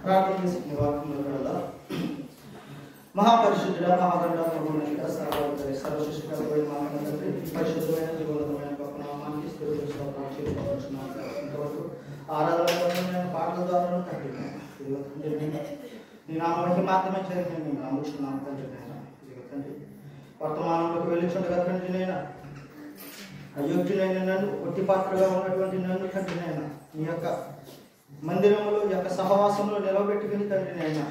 ప్రార్థన చేసుకునే వాక్యంలో కూడా మహాపరిశుద్ధుడ మహాగండ ప్రభువునిక సర్వశిష్టుడైన మా తండ్రి పరిశుద్ధమైన జీవోన్నతమైన గొప్ప నామానికి స్తుతిస్తున్నాము. ఇంతవరకు ఆరాధన పాటల ద్వారా తండ్రి నీ నామానికి మాత్రమే జరిగిన మేము నమ్ముచున్నాము తండ్రి. తండ్రి వర్తమానంలోకి వెళ్ళిచుండగా తండ్రి నేను అయోగ్యులైన నన్ను ఒట్టి పాత్రగా ఉన్నటువంటి నన్ను తండ్రి నేను నీ యొక్క మందిరంలో ఈ యొక్క సహవాసంలో నిలబెట్టుకుని తండ్రి నేను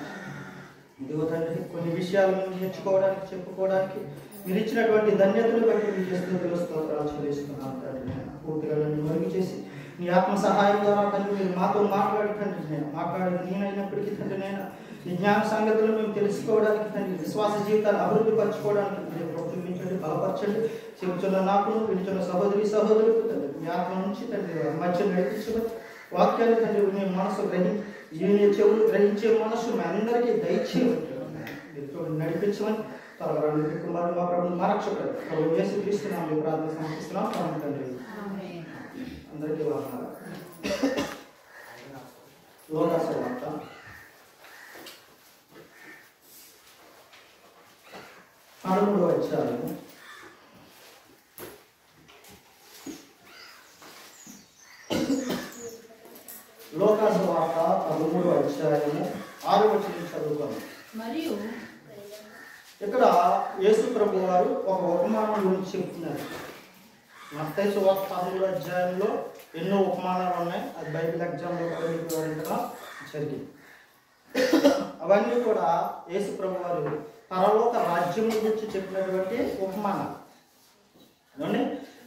ఇదిగో తండ్రి కొన్ని విషయాలను నేర్చుకోవడానికి చెప్పుకోవడానికి మీరు ఇచ్చినటువంటి ధన్యతను బట్టి మీకు స్తుతులు స్తోత్రాలు చెల్లిస్తున్నాను తండ్రి. నేను పూర్తిగా నన్ను మరుగు చేసి నీ ఆత్మ సహాయం ద్వారా తండ్రి మీరు మాతో మాట్లాడి తండ్రి నేను మాట్లాడేది నేనైనప్పటికీ తండ్రి నేను ఈ జ్ఞాన సంగతులు మేము తెలుసుకోవడానికి తండ్రి విశ్వాస జీవితాన్ని అభివృద్ధి పరచుకోవడానికి మీరు చూపించండి, బలపరచండి. చెబుతున్న నాకు వినిచున్న సహోదరి సహోదరులకు తండ్రి మీ ఆత్మ నుంచి తండ్రి మధ్య నడిపించడం వాక్యాలు తండ్రి మీ మనసు చెవులు గ్రహించే మనసు మీ అందరికీ దయచేయమని నడిపించమని త్వరగా కుమారు మా ప్రభు మా రక్షకుడు ప్రభు యేసు క్రీస్తున్నాం మీ ప్రార్థన సమర్పిస్తున్నాం తండ్రి. అందరికీ వందనాలు. లోకాసు వార్త 13వ అధ్యాయము లోకాసు వార్త 13వ అధ్యాయము 6వ వచనం చదువుకోండి. మరియు ఇక్కడ యేసు ప్రభు వారు ఒక ఉపమానం గురించి చెప్తున్నారు. మత్తయి సువార్త 13వ అధ్యాయంలో ఎన్నో ఉపమానాలు ఉన్నాయి. అది బైబిల్ ఎగ్జామ్లో వివరించడం జరిగింది. అవన్నీ కూడా యేసు ప్రభు వారు పరలోక రాజ్యం గురించి చెప్పినటువంటి ఉపమానాలు.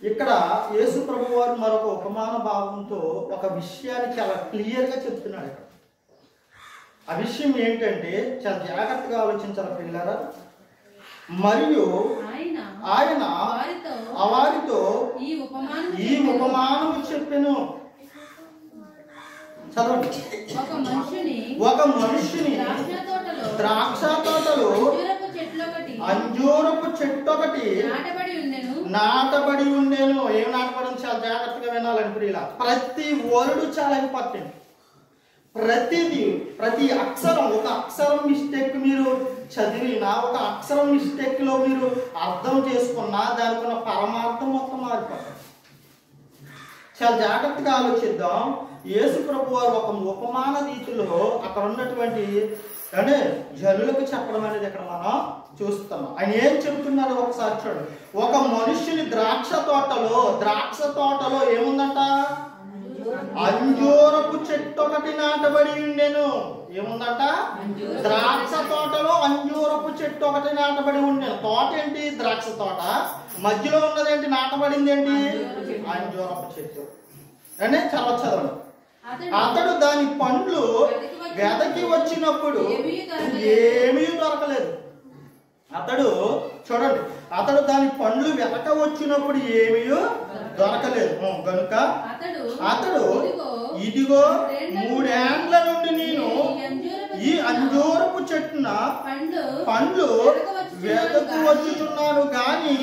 ఇక్కడ యేసు ప్రభు వారు మరొక ఉపమాన భావంతో ఒక విషయాన్ని చాలా క్లియర్గా చెప్తున్నాడు. ఇక్కడ ఆ విషయం ఏంటంటే చాలా జాగ్రత్తగా ఆలోచించాలి పిల్లరా. మరియు ఆయన వారితో ఈ ఉపమానము చెప్పెను. చదవండి. ఒక మనుషుని ద్రాక్ష తోటలో అంజూరపు చెట్టు ఒకటి నాటబడి ఉండేను. ఏం నాటబడి చాలా జాగ్రత్తగా వినాలని ప్రియుల. ప్రతి వర్డ్ చాలా ఇంపార్టెంట్. ప్రతి అక్షరం, ఒక అక్షరం మిస్టేక్ మీరు చదివినా, ఒక అక్షరం మిస్టేక్ లో మీరు అర్థం చేసుకున్నా దానికి ఉన్న పరమార్థం మొత్తం మారిపోతుంది. చాలా జాగ్రత్తగా ఆలోచిద్దాం. యేసు ప్రభు వారు ఒక ఉపమాన రీతిలో అక్కడ ఉన్నటువంటి అంటే జనులకు చెప్పడం అనేది ఇక్కడ మనం చూస్తున్నాం. ఆయన ఏం చెబుతున్నారో ఒకసారి చూడండి. ఒక మనుష్యుని ద్రాక్ష తోటలో ఏముందంట? అంజూరపు చెట్టు ఒకటి నాటబడి ఉండెను. ఏముందంట? ద్రాక్ష తోటలో అంజూరపు చెట్టు ఒకటి నాటబడి ఉండెను. తోట ఏంటి? ద్రాక్ష తోట. మధ్యలో ఉన్నదేంటి? నాటబడింది ఏంటి? అంజూరపు చెట్టు. అంటే చదవండి. అతడు దాని పండ్లు వెదకి వచ్చినప్పుడు ఏమీ దొరకలేదు. అతడు దాని పండ్లు వెతక వచ్చినప్పుడు ఏమీ దొరకలేదు. కనుక అతడు ఇదిగో 3 ఏండ్ల నుండి నేను ఈ అంజూరపు చెట్టున పండ్లు వెతకు వచ్చుతున్నాను కానీ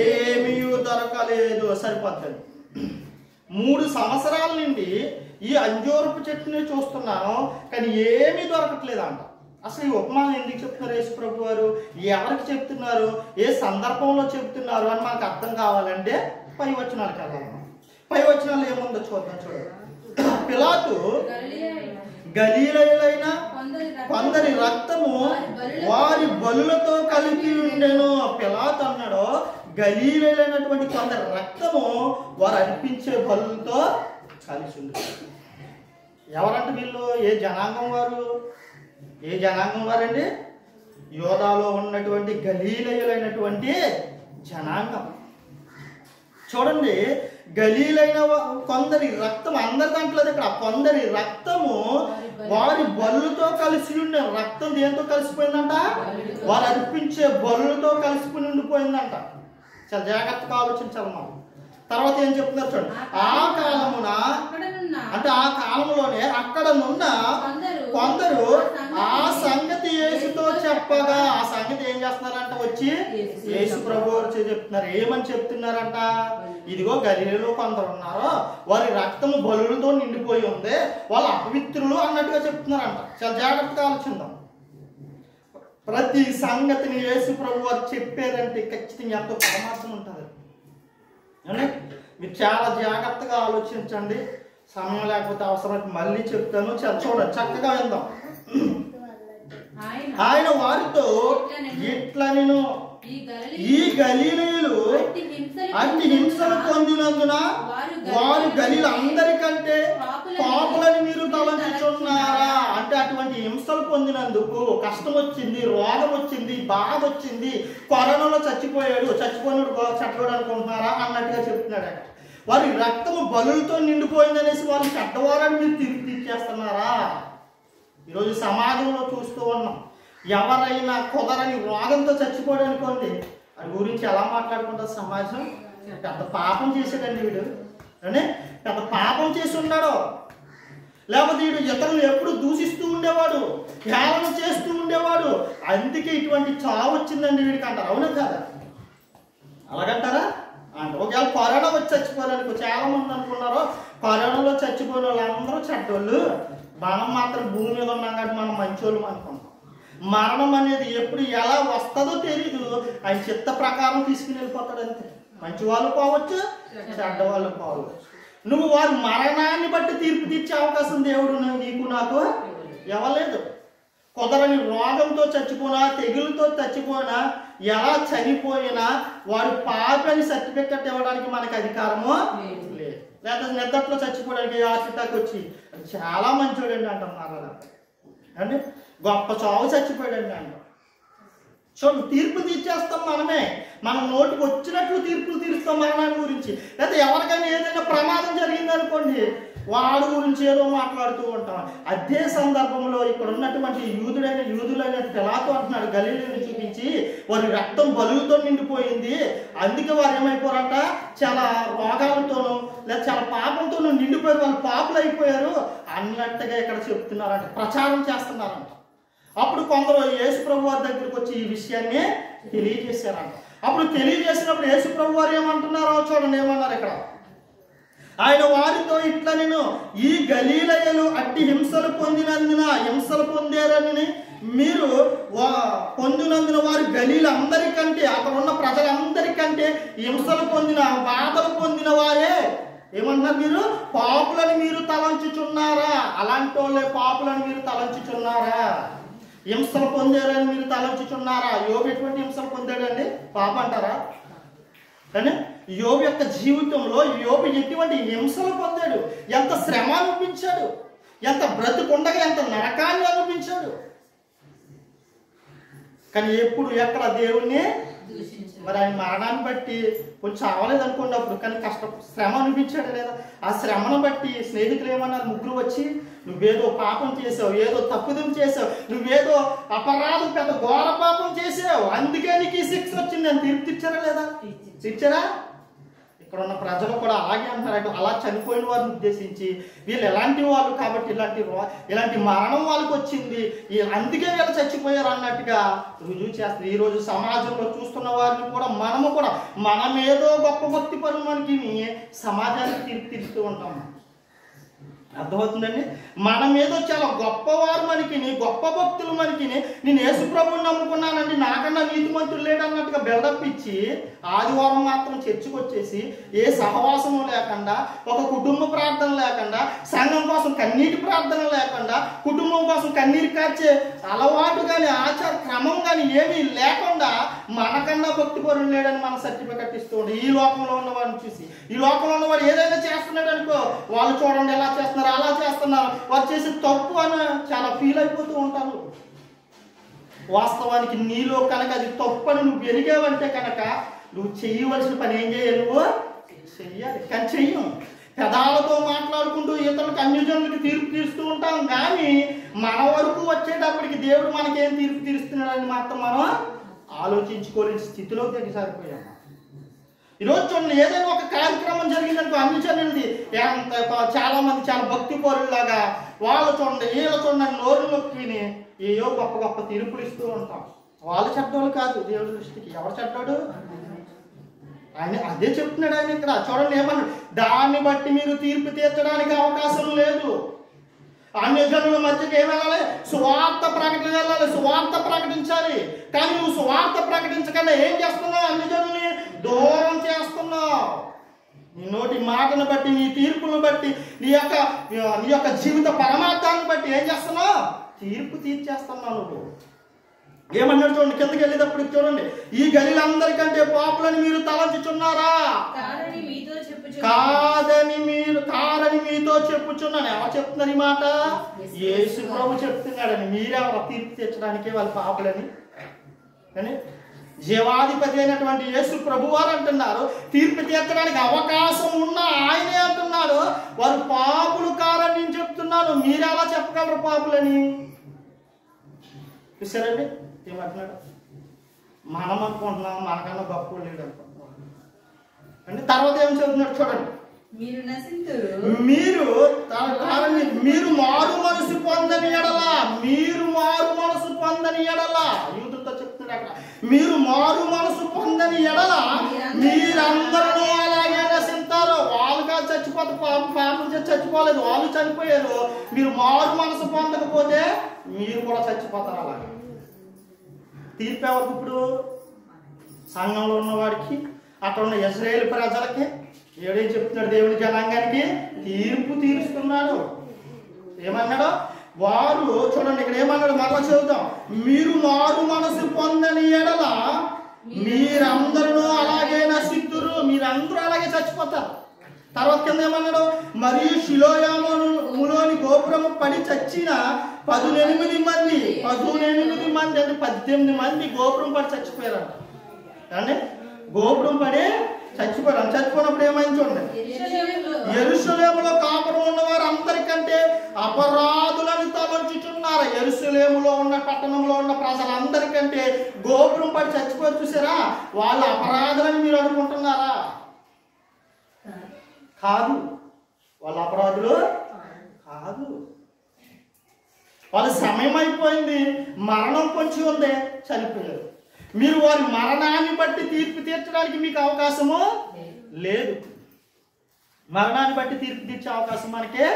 ఏమీ దొరకలేదు. సరిపోతుంది. 3 సంవత్సరాల నుండి ఈ అంజూరపు చెట్టుని చూస్తున్నాను కానీ ఏమీ దొరకట్లేదు అంట. అసలు ఈ ఉపమానం ఎందుకు చెప్తున్నారు యేసు ప్రభు వారు? ఎవరికి చెప్తున్నారు? ఏ సందర్భంలో చెప్తున్నారు అని మనకు అర్థం కావాలంటే పై వచనాలకు వెళ్దాం. పై వచనాలు ఏముందో చూడండి. పిలాతు గలీలయులైన కొందరి రక్తము వారి బలులతో కలిపి ఉండెను. పిలాతు అన్నాడు గలీలైనటువంటి కొందరి రక్తము వారు అర్పించే బలులతో కలిసి ఉంది. ఎవరంటే వీళ్ళు? ఏ జనాంగం వారండి? యోధాలో ఉన్నటువంటి గలీలయులైనటువంటి జనాంగం. చూడండి, గలీలైన కొందరి రక్తం, అందరి దాంట్లో ఇక్కడ కొందరి రక్తము వారి బలులతో కలిసి ఉండే. రక్తం దేంతో కలిసిపోయిందంట? వారు అర్పించే బలులతో కలిసిపోయి ఉండిపోయిందంట. చాలా జాగ్రత్తగా ఆలోచించాలి మనం. తర్వాత ఏం చెప్తున్నారు చూడండి. ఆ కాలమున అంటే ఆ కాలంలోనే అక్కడ నున్న కొందరు ఆ సంగతి యేసుతో చెప్పగా ఆ సంగతి ఏం చేస్తున్నారంట? వచ్చి యేసు ప్రభు చెప్తున్నారు. ఏమని చెప్తున్నారంట? ఇదిగో గలిలీలో కొందరు ఉన్నారో వారి రక్తము బలులతో నిండిపోయి ఉంది, వాళ్ళు అపవిత్రులు అన్నట్టుగా చెప్తున్నారంట. చాలా జాగ్రత్తగా ఆలోచిద్దాం. ప్రతి సంగతిని యేసు ప్రభు వారు చెప్పారంటే ఖచ్చితంగా ఎంతో పరమార్థం ఉంటుంది. మీరు చాలా జాగ్రత్తగా ఆలోచించండి. సమయం లేకపోతే అవసరమైతే మళ్ళీ చెప్తాను. చూడండి, చక్కగా విందాం. ఆయన వారితో ఇట్లా నేను ఈ గలీలీయులు అట్టి హింసలు పొందినందున వారు గలీలు అందరికంటే పాపులని మీరు తలంచుచున్నారా? అంటే అటువంటి హింసలు పొందినందుకు కష్టం వచ్చింది, రోగం వచ్చింది, బాధ వచ్చింది, కరోనాలో చచ్చిపోయాడు, చచ్చిపోయినాడు అనుకుంటున్నారా అన్నట్టుగా చెప్తున్నాడు. వారి రక్తము బలులతో నిండిపోయింది అనేసి వాళ్ళు చెడ్డవారని మీరు తిరిగి తీర్చేస్తున్నారా? ఈరోజు సమాజంలో చూస్తూ ఉన్నాం. ఎవరైనా కుదరని రోగంతో చచ్చిపోయాడు అనుకోండి, వాడి గురించి ఎలా మాట్లాడుకుంటారు సమాజం? పెద్ద పాపం చేశాడండి వీడు, అంటే పెద్ద పాపం చేసి ఉన్నాడు, లేకపోతే వీడు ఇతరులు ఎప్పుడు దూషిస్తూ ఉండేవాడు, హేళన చేస్తూ ఉండేవాడు, అందుకే ఇటువంటి చావు వచ్చిందండి వీడికి అంటారు. అవునా కాదా? అలాగంటారా? అంటే ఒకవేళ కరోనా వచ్చి చచ్చిపోయారనుకో, చాలా మంది అనుకున్నారు కరోనాలో చచ్చిపోయిన వాళ్ళందరూ చెడ్డోళ్ళు, మనం మాత్రం భూమి మీద ఉన్నాం కాబట్టి మనం మంచోళ్ళు అనుకుంటాం. మరణం అనేది ఎప్పుడు ఎలా వస్తుందో తెలీదు, ఆయన చిత్త ప్రకారం తీసుకుని వెళ్ళిపోతాడు అంతే. మంచి వాళ్ళు పోవచ్చు, చెడ్డ వాళ్ళు పోవచ్చు. నువ్వు వారి మరణాన్ని బట్టి తీర్పు తీర్చే అవకాశం దేవుడు నీకు నాకు ఇవ్వలేదు. కుదరని రోగంతో చచ్చిపోయినా, తెగులతో చచ్చిపోయినా, ఎలా చనిపోయినా వాడు పాపని సర్టిఫికెట్ ఇవ్వడానికి మనకి అధికారము లేదు. లేదా నిద్రలో చచ్చిపోవడానికి హార్ట్ అటాక్ వచ్చి చాలా మంచోడండి అంటున్నారు అంటే గొప్ప చావు చచ్చిపోయాడండి అంట. చూడండి, తీర్పు తీర్చేస్తాం మనమే. మనం నోటికి వచ్చినట్లు తీర్పులు తీరుస్తాం మరణాన్ని గురించి. లేకపోతే ఎవరికైనా ఏదైనా ప్రమాదం జరిగింది అనుకోండి, వాడి గురించి ఏదో మాట్లాడుతూ ఉంటాం. అదే సందర్భంలో ఇక్కడ ఉన్నటువంటి యూదులైన పిలాతు అంటున్నాడు, గలీలీని చూపించి వారి రక్తం బలులతో నిండిపోయింది, అందుకే వారు ఏమైపోయారంట? చాలా రోగాలతోనూ లేదా చాలా పాపంతోనూ నిండిపోయారు, వాళ్ళు పాపులు అయిపోయారు అన్నట్టుగా ఇక్కడ చెప్తున్నారంట, ప్రచారం చేస్తున్నారంట. అప్పుడు కొందరు యేసు ప్రభు వారి దగ్గరికి వచ్చి ఈ విషయాన్ని తెలియజేశారంట. అప్పుడు తెలియజేసినప్పుడు యేసు ప్రభు వారు ఏమంటున్నారో చూడండి, ఏమన్నారు ఇక్కడ? ఆయన వారితో ఇట్లా నేను ఈ గలీలయలు అట్టి హింసలు పొందారని మీరు పొందినందున వారు గలీల అందరికంటే, అక్కడ ఉన్న ప్రజలందరికంటే హింసలు పొందిన, బాధలు పొందిన వారే ఏమన్నారు? మీరు పాపులని మీరు తలంచుచున్నారా? అలాంటి వాళ్ళే పాపులని మీరు తలంచుచున్నారా? హింసలు పొందారని మీరు తలంచుచున్నారా? యోబు ఎటువంటి హింసలు పొందాడండి? పాప అంటారా? కానీ యోబు యొక్క జీవితంలో యోబు ఎటువంటి హింసలు పొందాడు, ఎంత శ్రమ అనిపించాడు, ఎంత బ్రతుకుండగా ఎంత నరకాన్ని అనిపించాడు. కానీ ఎప్పుడు ఎక్కడ దేవుణ్ణి మరి ఆయన మరణాన్ని బట్టి కొంచెం అవ్వలేదు అనుకోండి అప్పుడు, కానీ శ్రమ అనిపించాడు లేదా? ఆ శ్రమను బట్టి స్నేహితులు ఏమన్నారు? ముగ్గురు వచ్చి నువ్వేదో పాపం చేసావు, ఏదో తప్పుదం చేసావు, నువ్వేదో అపరాధం పెద్ద ఘోర పాపం చేసావు, అందుకే నీకు ఈ శిక్ష వచ్చింది అని తీర్పు తీర్చారా లేదా? తీర్చారా? ఇక్కడ ఉన్న ప్రజలు కూడా అలాగే అంటారు. అలా చనిపోయిన వారిని ఉద్దేశించి వీళ్ళు ఎలాంటి వాళ్ళు కాబట్టి ఇలాంటి మరణం వాళ్ళకి వచ్చింది, అందుకే వీళ్ళు చచ్చిపోయారు అన్నట్టుగా రుజువు చేస్తారు. ఈరోజు సమాజంలో చూస్తున్న వారిని కూడా మనమేదో గొప్ప భక్తి పరులకి సమాజానికి తీర్పు తీరుస్తూ ఉంటాం. అర్థమవుతుందండి? మనం ఏదో చాలా గొప్పవారు మనకిని, గొప్ప భక్తులు మనకిని, నేను యేసు ప్రభువుని నమ్ముకున్నానండి, నాకన్నా నీతిమంతుడు లేడు అన్నట్టుగా బిల్డప్ ఇచ్చి ఆదివారం మాత్రం చర్చికి వచ్చేసి ఏ సహవాసము లేకుండా, ఒక కుటుంబ ప్రార్థన లేకుండా, సంఘం కోసం కన్నీటి ప్రార్థన లేకుండా, కుటుంబం కోసం కన్నీరు కార్చే అలవాటు కానీ ఆచార క్రమం కానీ ఏమీ లేకుండా మనకన్నా భక్తి పరుడు లేడని మన సర్టిఫికెట్ ఇస్తూ ఉండే ఈ లోకంలో ఉన్నవాడిని చూసి, ఈ లోకంలో ఉన్నవాడు ఏదైనా చేస్తున్నాడు అనుకో, వాళ్ళు చూడండి ఎలా చేస్తున్నారు, అలా చేస్తున్నారు, వారు చేసే తప్పు అని చాలా ఫీల్ అయిపోతూ ఉంటారు. వాస్తవానికి నీలో కనుక అది తప్పు అని నువ్వు ఎరిగావంటే కనుక నువ్వు చేయవలసిన పని ఏం చేయాలి? నువ్వు చెయ్యాలి. కానీ చెయ్యం. పెదాలతో మాట్లాడుకుంటూ ఇతరులకు అన్యజనులకు తీర్పు తీరుస్తూ ఉంటాం, కానీ మన వరకు వచ్చేటప్పటికి దేవుడు మనకేం తీర్పు తీరుస్తున్నాడని మాత్రం మనం ఆలోచించుకోలేని స్థితిలోకి దిగసారిపోయాం. ఈరోజు చూడండి, ఏదైనా ఒక కార్యక్రమం జరిగిందనుకో అన్యజనులది, చాలా మంది చాలా భక్తి పరులాగా వాళ్ళు చూడండి వీళ్ళు చూడండి నోరు నొక్కిని ఏయో గొప్ప గొప్ప తీర్పులు ఇస్తూ ఉంటాం. వాళ్ళు చెడ్డోళ్ళు కాదు దేవుడి దృష్టికి. ఎవరు చెడ్డోడు? ఆయన అదే చెప్తున్నాడు. ఆయన ఇక్కడ చూడండి ఏమన్నాడు, దాన్ని బట్టి మీరు తీర్పు తీర్చడానికి అవకాశం లేదు. అన్యజనుల మధ్యకి ఏం వెళ్ళాలి? సువార్త ప్రకటన వెళ్ళాలి, సువార్త ప్రకటించాలి. కానీ నువ్వు సువార్త ప్రకటించకుండా ఏం చేస్తున్నావు? అన్యజనుల్ని దూరం చేస్తున్నావు. నీ నోటి మాటను బట్టి, నీ తీర్పును బట్టి, నీ యొక్క జీవిత పరమార్థాన్ని బట్టి ఏం చేస్తున్నావు? తీర్పు తీర్చేస్తున్నావు నువ్వు. ఏమన్నాడు చూడండి, కిందకి వెళ్ళేటప్పుడు చూడండి, ఈ గలిలందరికంటే పాపులని మీరు తలంచుచున్నారా? కారని మీతో చెప్పుచున్నాను. ఎవరు చెప్తున్నారు ఈ మాట? యేసు ప్రభు చెప్తున్నాడని. మీరెవరు తీర్పు తెచ్చడానికి వాళ్ళ పాపులని? కానీ జీవాధిపతి అయినటువంటి యేసు ప్రభు వారు అంటున్నారు, తీర్పు తీర్చడానికి అవకాశం ఉన్న ఆయనే అంటున్నాడు వారు పాపులు కారని నేను చెప్తున్నాను. మీరెలా చెప్పగలరు పాపులని? చూసారండి ఏమంటున్నాడు? మనం అనుకుంటున్నాం మనకన్నా గొప్ప లేడు అనుకుంటున్నాం. అంటే తర్వాత ఏం చెప్తున్నాడు చూడండి, మీరు మారు మనసు పొందని ఎడలా, మీరు మారు మనసు పొందని ఎడలా, యూదులతో చెప్తున్నాడు అక్కడ, మీరు మారు మనసు పొందని ఎడలా మీరందరూ అలాగే నశిస్తారు. వాళ్ళు కాదు చచ్చిపోతే పాపం చచ్చిపోలేదు, వాళ్ళు చనిపోయారు. మీరు మారు మనసు పొందకపోతే మీరు కూడా చచ్చిపోతారు. అలాగే తీర్పు ఎవరికి? ఇప్పుడు సంఘంలో ఉన్నవాడికి, అక్కడ ఉన్న ఇశ్రాయేలు ప్రజలకి. ఏడేం చెప్తున్నాడు? దేవుని జనాంగానికి తీర్పు తీరుస్తున్నాడు. ఏమన్నాడు? వారు చూడండి ఇక్కడ ఏమన్నాడు, మరలా చదువుతాం, మీరు మారు మనసు పొందని ఎడల మీరందరూ అలాగే నశిద్దురు, మీరందరూ అలాగే చచ్చిపోతారు. తర్వాత కింద ఏమన్నాడు, మరియు షిలోయాములోని గోపురము పడి చచ్చిన 18 మంది అంటే 18 మంది గోపురం పడి చచ్చిపోయారు. అంటే గోపురం పడి చచ్చిపోయారు. చచ్చిపోయినప్పుడు ఏమైంది చూడండి, యెరూషలేములో కాపురం ఉన్నవారు అందరికంటే అపరాధులను తలంచుచున్నారు. యెరూషలేములో ఉన్న పట్టణంలో ఉన్న ప్రజలందరికంటే గోపురం పడి చచ్చిపోయి చూసారా, వాళ్ళ అపరాధులని మీరు అనుకుంటున్నారా? కాదు, వాళ్ళ అపరాధులు కాదు. వాళ్ళ సమయం అయిపోయింది, మరణం పొంచి ఉంది, చనిపోయారు. మీరు వారి మరణాన్ని బట్టి తీర్పు తీర్చడానికి మీకు అవకాశము లేదు. మరణాన్ని బట్టి తీర్పు తీర్చే అవకాశం మనకే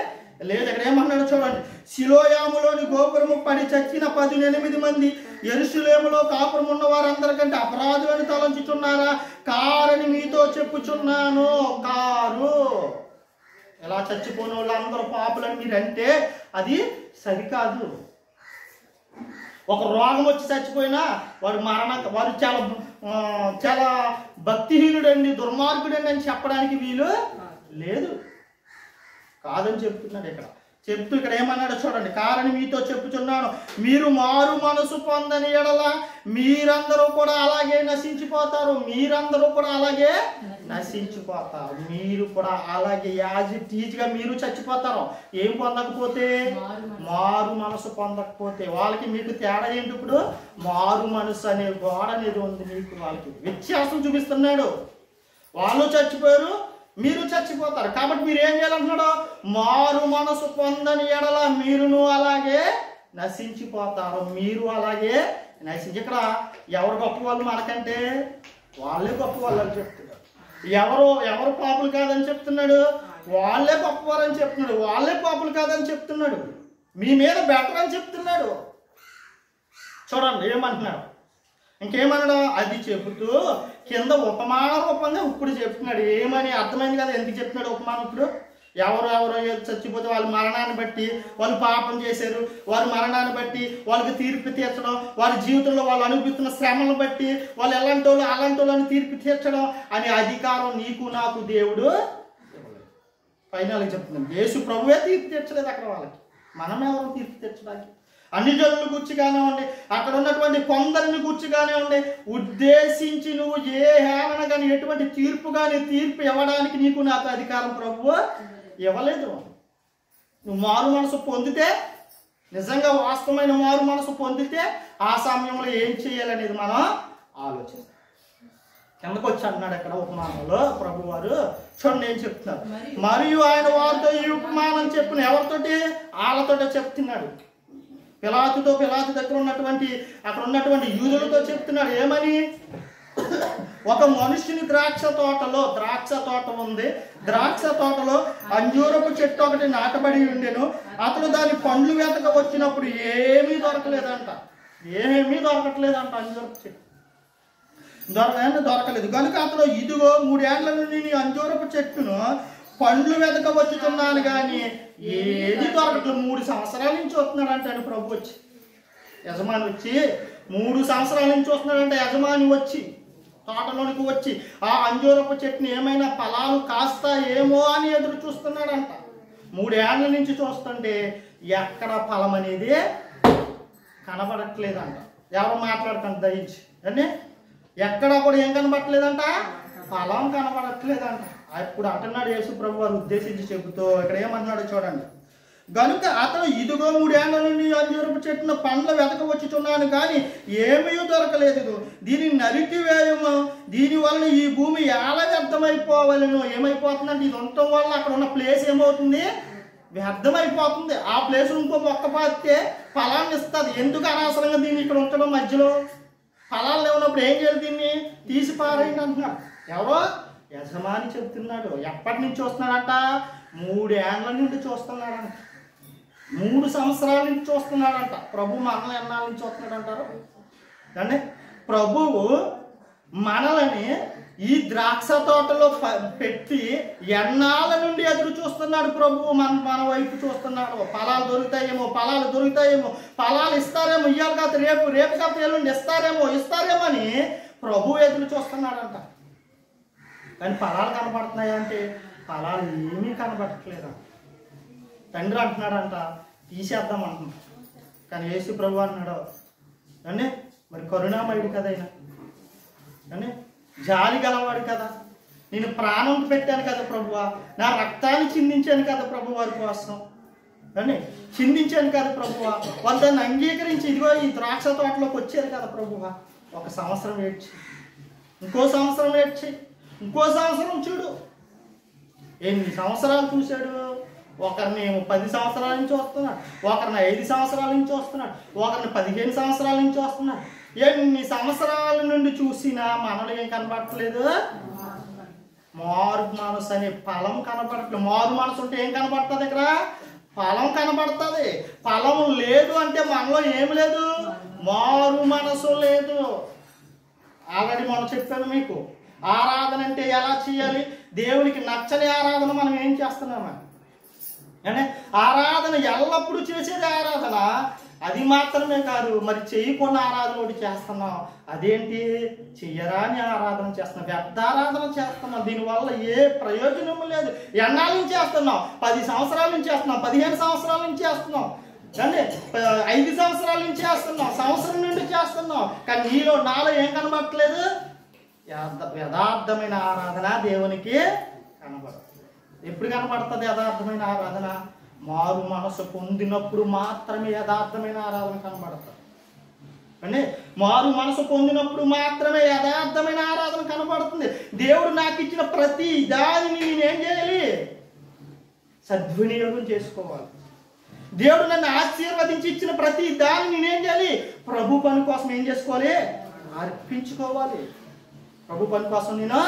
లేదు. ఇక్కడ ఏమన్నాడు చూడండి, షిలోయాములోని గోపురము పడి చచ్చిన 18 మంది యెరూషలేములో కాపురం ఉన్న వారందరికంటే అపరాధులను తలంచుచున్నారా? కారని మీతో చెప్పుచున్నాను. కారు ఎలా చచ్చిపోయిన వాళ్ళందరూ పాపులని మీరంటే అది సరికాదు. ఒక రోగం వచ్చి చచ్చిపోయినా వాడు చాలా భక్తిహీనుడండి, దుర్మార్గుడండి అని చెప్పడానికి వీలు లేదు. కాదని చెప్తున్నాడు ఇక్కడ. చెప్తూ ఇక్కడ ఏమన్నాడు చూడండి, కారణం మీతో చెప్పుచున్నాను, మీరు మారు మనసు పొందని ఎడల మీరందరూ కూడా అలాగే నశించిపోతారు. మీరందరూ కూడా అలాగే నశించిపోతారు. మీరు కూడా అలాగే యాజ్ ఇట్ ఈజ్ గా మీరు చచ్చిపోతారు. ఏం పొందకపోతే? మారు మనసు పొందకపోతే. వాళ్ళకి మీకు తేడా ఏంటి? ఇప్పుడు మారు మనసు అనే గోడ అనేది ఉంది మీకు. వాళ్ళకి వ్యత్యాసం చూపిస్తున్నాడు. వాళ్ళు చచ్చిపోయారు, మీరు చచ్చిపోతారు. కాబట్టి మీరు ఏం చేయాలంటున్నాడు? మారు మనసు పొందని ఎడల మీరును అలాగే నశించిపోతారు. మీరు అలాగే ఇక్కడ ఎవరు గొప్ప వాళ్ళు మనకంటే? వాళ్ళే గొప్ప వాళ్ళు అని చెప్తున్నాడు. ఎవరు పాపులు కాదని చెప్తున్నాడు? వాళ్ళే గొప్పవారు అని చెప్తున్నాడు. వాళ్ళే పాపులు కాదని చెప్తున్నాడు. మీ మీద బెటర్ అని చెప్తున్నాడు. చూడండి ఏమంటున్నాడు, ఇంకేమన్నాడు? అది చెబుతూ కింద ఉపమాన రూపంగా ఇప్పుడు చెప్తున్నాడు. ఏమని అర్థమైంది కదా ఎందుకు చెప్తున్నాడు ఉపమానం? ఇప్పుడు ఎవరు చచ్చిపోతే వాళ్ళ మరణాన్ని బట్టి, వాళ్ళు పాపం చేశారు, వారి మరణాన్ని బట్టి వాళ్ళకి తీర్పు తీర్చడం, వారి జీవితంలో వాళ్ళు అనుభవిస్తున్న శ్రమలను బట్టి వాళ్ళు అలాంటి వాళ్ళని తీర్పు తీర్చడం అనే అధికారం నీకు నాకు దేవుడు ఫైనల్గా చెప్తున్నాడు. యేసు ప్రభువే తీర్పు తీర్చలేదు అక్కడ వాళ్ళకి. మనం ఎవరు తీర్పు తీర్చడానికి? అన్ని జనుల గురించి కానివ్వండి, అక్కడ ఉన్నటువంటి కొందరిని గురించి కానివ్వండి, ఉద్దేశించి నువ్వు ఏ హేళన కానీ ఎటువంటి తీర్పు ఇవ్వడానికి నీకు నాకు అధికారం ప్రభువు ఇవ్వలేదు. నువ్వు మారు మనసు పొందితే, నిజంగా వాస్తవమైన మారు మనసు పొందితే ఆ సమయంలో ఏం చేయాలనేది మనం ఆలోచిస్తాం. కిందకు వచ్చి అన్నాడు అక్కడ ఉపమానంలో ప్రభు వారు. చూడండి ఏం చెప్తున్నారు. మరియు ఆయన వారితో ఈ ఉపమానం చెప్పిన ఎవరితోటి? వాళ్ళతోటే చెప్తున్నాడు. పిలాతు దగ్గర ఉన్నటువంటి అక్కడ ఉన్నటువంటి యూదులతో చెప్తున్నాడు. ఏమని? ఒక మనుషుని ద్రాక్ష తోట ఉంది. ద్రాక్ష తోటలో అంజూరపు చెట్టు ఒకటి నాటబడి ఉండెను. అతడు దాని పండ్లు వెతక వచ్చినప్పుడు ఏమీ దొరకట్లేదంట. అంజూరపు చెట్టు దొరకలేదు కనుక అతడు ఇదిగో 3 ఏళ్ల నుండి నీ అంజూరపు చెట్టును పండ్లు వెతక వచ్చుతున్నాను కానీ ఏది దొరకట్లేదు. 3 సంవత్సరాల నుంచి వస్తున్నాడంటే ప్రభు వచ్చి, యజమాని వచ్చి 3 సంవత్సరాల నుంచి వస్తున్నాడంటే యజమాని వచ్చి తోటలోనికి వచ్చి ఆ అంజూరపు చెట్టుని ఏమైనా ఫలాలు కాస్తాయేమో అని ఎదురు చూస్తున్నాడంట. 3 ఏళ్ల నుంచి చూస్తుంటే ఎక్కడ ఫలం అనేది కనబడట్లేదంట. ఎవరు మాట్లాడుతుంట దయించి అని ఎక్కడ కూడా ఏం కనబడట్లేదంట? ఫలం కనబడట్లేదంట. అప్పుడు అంటున్నాడు యేసు ప్రభు వారు ఉద్దేశించి చెబుతూ ఇక్కడ ఏమంటున్నాడు చూడండి. గనుక అతను ఇదిగో 3 ఏళ్ల నుండి అంజూరపు చెట్టును పండ్లు వెతక వచ్చుచున్నాను కానీ ఏమీ దొరకలేదు. దీనిని నరికివేయము, దీని వలన ఈ భూమి ఎలా వ్యర్థమైపోవాలను. ఏమైపోతుందంటే ఇది ఉండటం వల్ల అక్కడ ఉన్న ప్లేస్ ఏమవుతుంది? వ్యర్థమైపోతుంది. ఆ ప్లేస్ ఇంకో మొక్క పాతితే ఫలాన్ని ఇస్తుంది. ఎందుకు అనవసరంగా దీన్ని ఇక్కడ ఉంచడం? మధ్యలో ఫలాలు లేనప్పుడు ఏం చేయాలి? దీన్ని తీసి పారేయండి అంటున్నాడు. ఎవరో? యజమాని చెప్తున్నాడు. ఎప్పటి నుంచి చూస్తున్నాడంట? 3 ఏళ్ల నుండి చూస్తున్నాడంట. 3 సంవత్సరాల నుంచి చూస్తున్నాడంట. ప్రభు మనల్ని ఎన్నాళ్ళ నుంచి చూస్తున్నాడు అంటారు అంటే ప్రభువు మనల్ని ఈ ద్రాక్ష తోటలో పెట్టి ఎన్నాళ్ళ నుండి ఎదురు చూస్తున్నాడు. ప్రభువు మన వైపు చూస్తున్నాడు. ఫలాలు దొరుకుతాయేమో, ఫలాలు ఇస్తారేమో, ఇయ్యాలి కాదు రేపు కాదు ఎల్లుండి ఇస్తారేమో అని ప్రభు ఎదురు చూస్తున్నాడంట. కానీ ఫలాలు కనబడుతున్నాయి అంటే ఫలాలు ఏమీ కనబడట్లేదంట. తండ్రి అంటున్నాడంట తీసేద్దాం అంటున్నాడు. కానీ యేసు ప్రభు అన్నాడు అంటే మరి కరుణామయుడు కదా ఆయన, అంటే జాలి గలవాడు కదా, నేను ప్రాణం పెట్టాను కదా ప్రభువా, నా రక్తాన్ని చిందించాను కదా ప్రభు వారి కోసం అని చిందించాను కదా ప్రభువా, వాళ్ళు దాన్ని అంగీకరించి ఇదిగో ఈ ద్రాక్ష తోటలోకి వచ్చారు కదా ప్రభువా. 1 సంవత్సరం ఏడ్చి, ఇంకో సంవత్సరం ఏడ్చి, ఇంకో సంవత్సరం చూడు ఎన్ని సంవత్సరాలు చూశాడు. ఒకరిని 10 సంవత్సరాల నుంచి వస్తున్నాడు, ఒకరిని 5 సంవత్సరాల నుంచి వస్తున్నాడు, ఒకరిని 15 సంవత్సరాల నుంచి వస్తున్నాడు. ఎన్ని సంవత్సరాల నుండి చూసినా మనలో ఏం కనబడట్లేదు? మారు మనసు అనే ఫలం కనబడట్లేదు. మారు మనసు ఉంటే ఏం కనబడుతుంది? ఇక్కడ ఫలం కనబడుతుంది. ఫలం లేదు అంటే మనలో ఏమి లేదు? మారు మనసు లేదు. ఆల్రెడీ మనం చెప్పాను మీకు. ఆరాధన అంటే ఎలా చేయాలి? దేవునికి నచ్చని ఆరాధన మనం ఏం చేస్తున్నామా అంటే ఆరాధన ఎల్లప్పుడూ చేసేది ఆరాధన. అది మాత్రమే కాదు, మరి చేయకుండా ఆరాధన ఒకటి చేస్తున్నాం. అదేంటి? చెయ్యరాని ఆరాధన చేస్తున్నాం, వ్యర్థ ఆరాధన చేస్తున్నాం. దీనివల్ల ఏ ప్రయోజనము లేదు. ఎన్నాళ్ళ నుంచి చేస్తున్నాం? 10 సంవత్సరాల నుంచి చేస్తున్నాం, 15 సంవత్సరాల నుంచి చేస్తున్నాం, అంటే 5 సంవత్సరాల నుంచి చేస్తున్నాం, సంవత్సరం నుండి చేస్తున్నాం. కానీ నాలో ఏం కనబడట్లేదు? యథార్థమైన ఆరాధన దేవునికి కనబడదు. ఎప్పుడు కనబడుతుంది యథార్థమైన ఆరాధన? మారు మనసు పొందినప్పుడు మాత్రమే యథార్థమైన ఆరాధన కనబడుతుంది. అంటే మారు మనసు పొందినప్పుడు మాత్రమే యథార్థమైన ఆరాధన కనబడుతుంది. దేవుడు నాకు ఇచ్చిన ప్రతి దానిని నేనేం చేయాలి? సద్వినియోగం చేసుకోవాలి. దేవుడు నన్ను ఆశీర్వదించి ఇచ్చిన ప్రతి దానిని నేనేం చేయాలి? ప్రభు పని కోసం ఏం చేసుకోవాలి? అర్పించుకోవాలి. ప్రభు పని కోసం నేను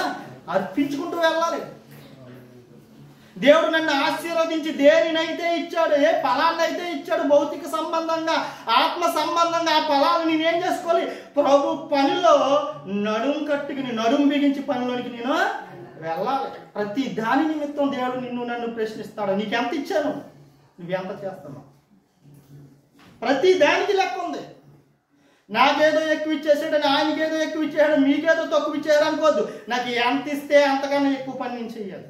అర్పించుకుంటూ వెళ్ళాలి. దేవుడు నన్ను ఆశీర్వదించి దేనినైతే ఇచ్చాడు, ఏ ఫలాన్నైతే ఇచ్చాడు, భౌతిక సంబంధంగా ఆత్మ సంబంధంగా ఆ ఫలాన్ని నేనేం చేసుకోవాలి? ప్రభు పనిలో నడుం బిగించి పనిలోనికి నేను వెళ్ళాలి. ప్రతి దాని నిమిత్తం దేవుడు నన్ను ప్రశ్నిస్తాడు. నీకెంత ఇచ్చాను, నువ్వెంత చేస్తున్నావు? ప్రతి దానికి లెక్క ఉంది. నాకేదో ఎక్కువ ఇచ్చేసాడని, ఆయనకేదో ఎక్కువ ఇచ్చాడు, మీకేదో తక్కువ ఇచ్చాడు అనుకోవద్దు. నాకు ఎంత ఇస్తే అంతకన్నా ఎక్కువ పని నేను చెయ్యాలి.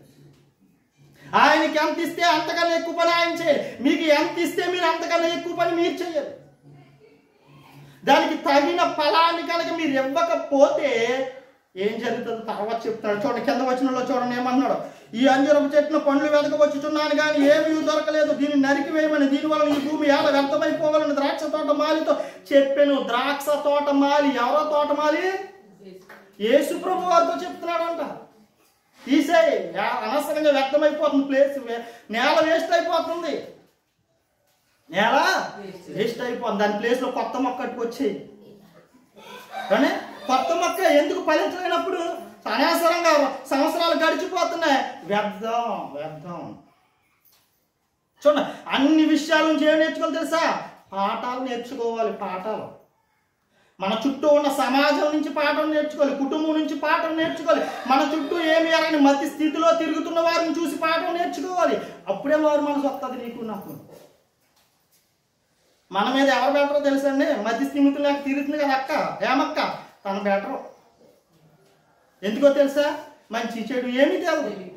ఆయనకి ఎంత ఇస్తే అంతకన్నా ఎక్కువ పని ఆయన చేయాలి. మీకు ఎంత ఇస్తే మీరు అంతకన్నా ఎక్కువ పని మీరు చేయాలి. దానికి తగిన ఫలాన్ని కనుక మీరు ఇవ్వకపోతే ఏం జరుగుతుందో తర్వాత చెప్తాడు. చూడండి కింద వచనంలో చూడండి ఏమన్నాడు. ఈ అంజూరపు చెట్టును పండ్లు వెతకవచ్చుచున్నాను కానీ ఏమీ దొరకలేదు, దీన్ని నరికివేయమని, దీనివల్ల ఈ భూమి ఎలా వ్యర్థమైపోవాలని ద్రాక్ష తోట మాలితో చెప్పాను. ద్రాక్ష తోట మాలి ఎవరో? తోట మాలి యేసు ప్రభు వారితో చెప్తున్నాడంట, తీసేయి, అనవసరంగా వ్యక్తమైపోతుంది, ప్లేస్ నేల వేస్ట్ అయిపోతుంది, నేల వేస్ట్ అయిపోతుంది, దాని ప్లేస్లో కొత్త మొక్క కట్టుకొచ్చేయి. కానీ కొత్త మొక్క ఎందుకు ఫలించలేనప్పుడు? అనవసరంగా సంవత్సరాలు గడిచిపోతున్నాయి, వ్యర్థం వ్యర్థం. చూడండి, అన్ని విషయాల నుంచి ఏం నేర్చుకోవాలి తెలుసా? పాఠాలు నేర్చుకోవాలి. పాఠాలు మన చుట్టూ ఉన్న సమాజం నుంచి పాఠం నేర్చుకోవాలి, కుటుంబం నుంచి పాఠం నేర్చుకోవాలి, మన చుట్టూ ఏమి ఎరగని మతి స్థితిలో తిరుగుతున్న వారిని చూసి పాఠం నేర్చుకోవాలి. అప్పుడే వారు మనసు వస్తుంది నీకు నాకు. మన మీద ఎవరు బెటరో తెలుసండి? మతి స్థిమితులు లేక తిరుగుతుంది కదా అక్క, ఏమక్క తన బెటరు. ఎందుకో తెలుసా? మంచి చెడు ఏమీ తెలియదు.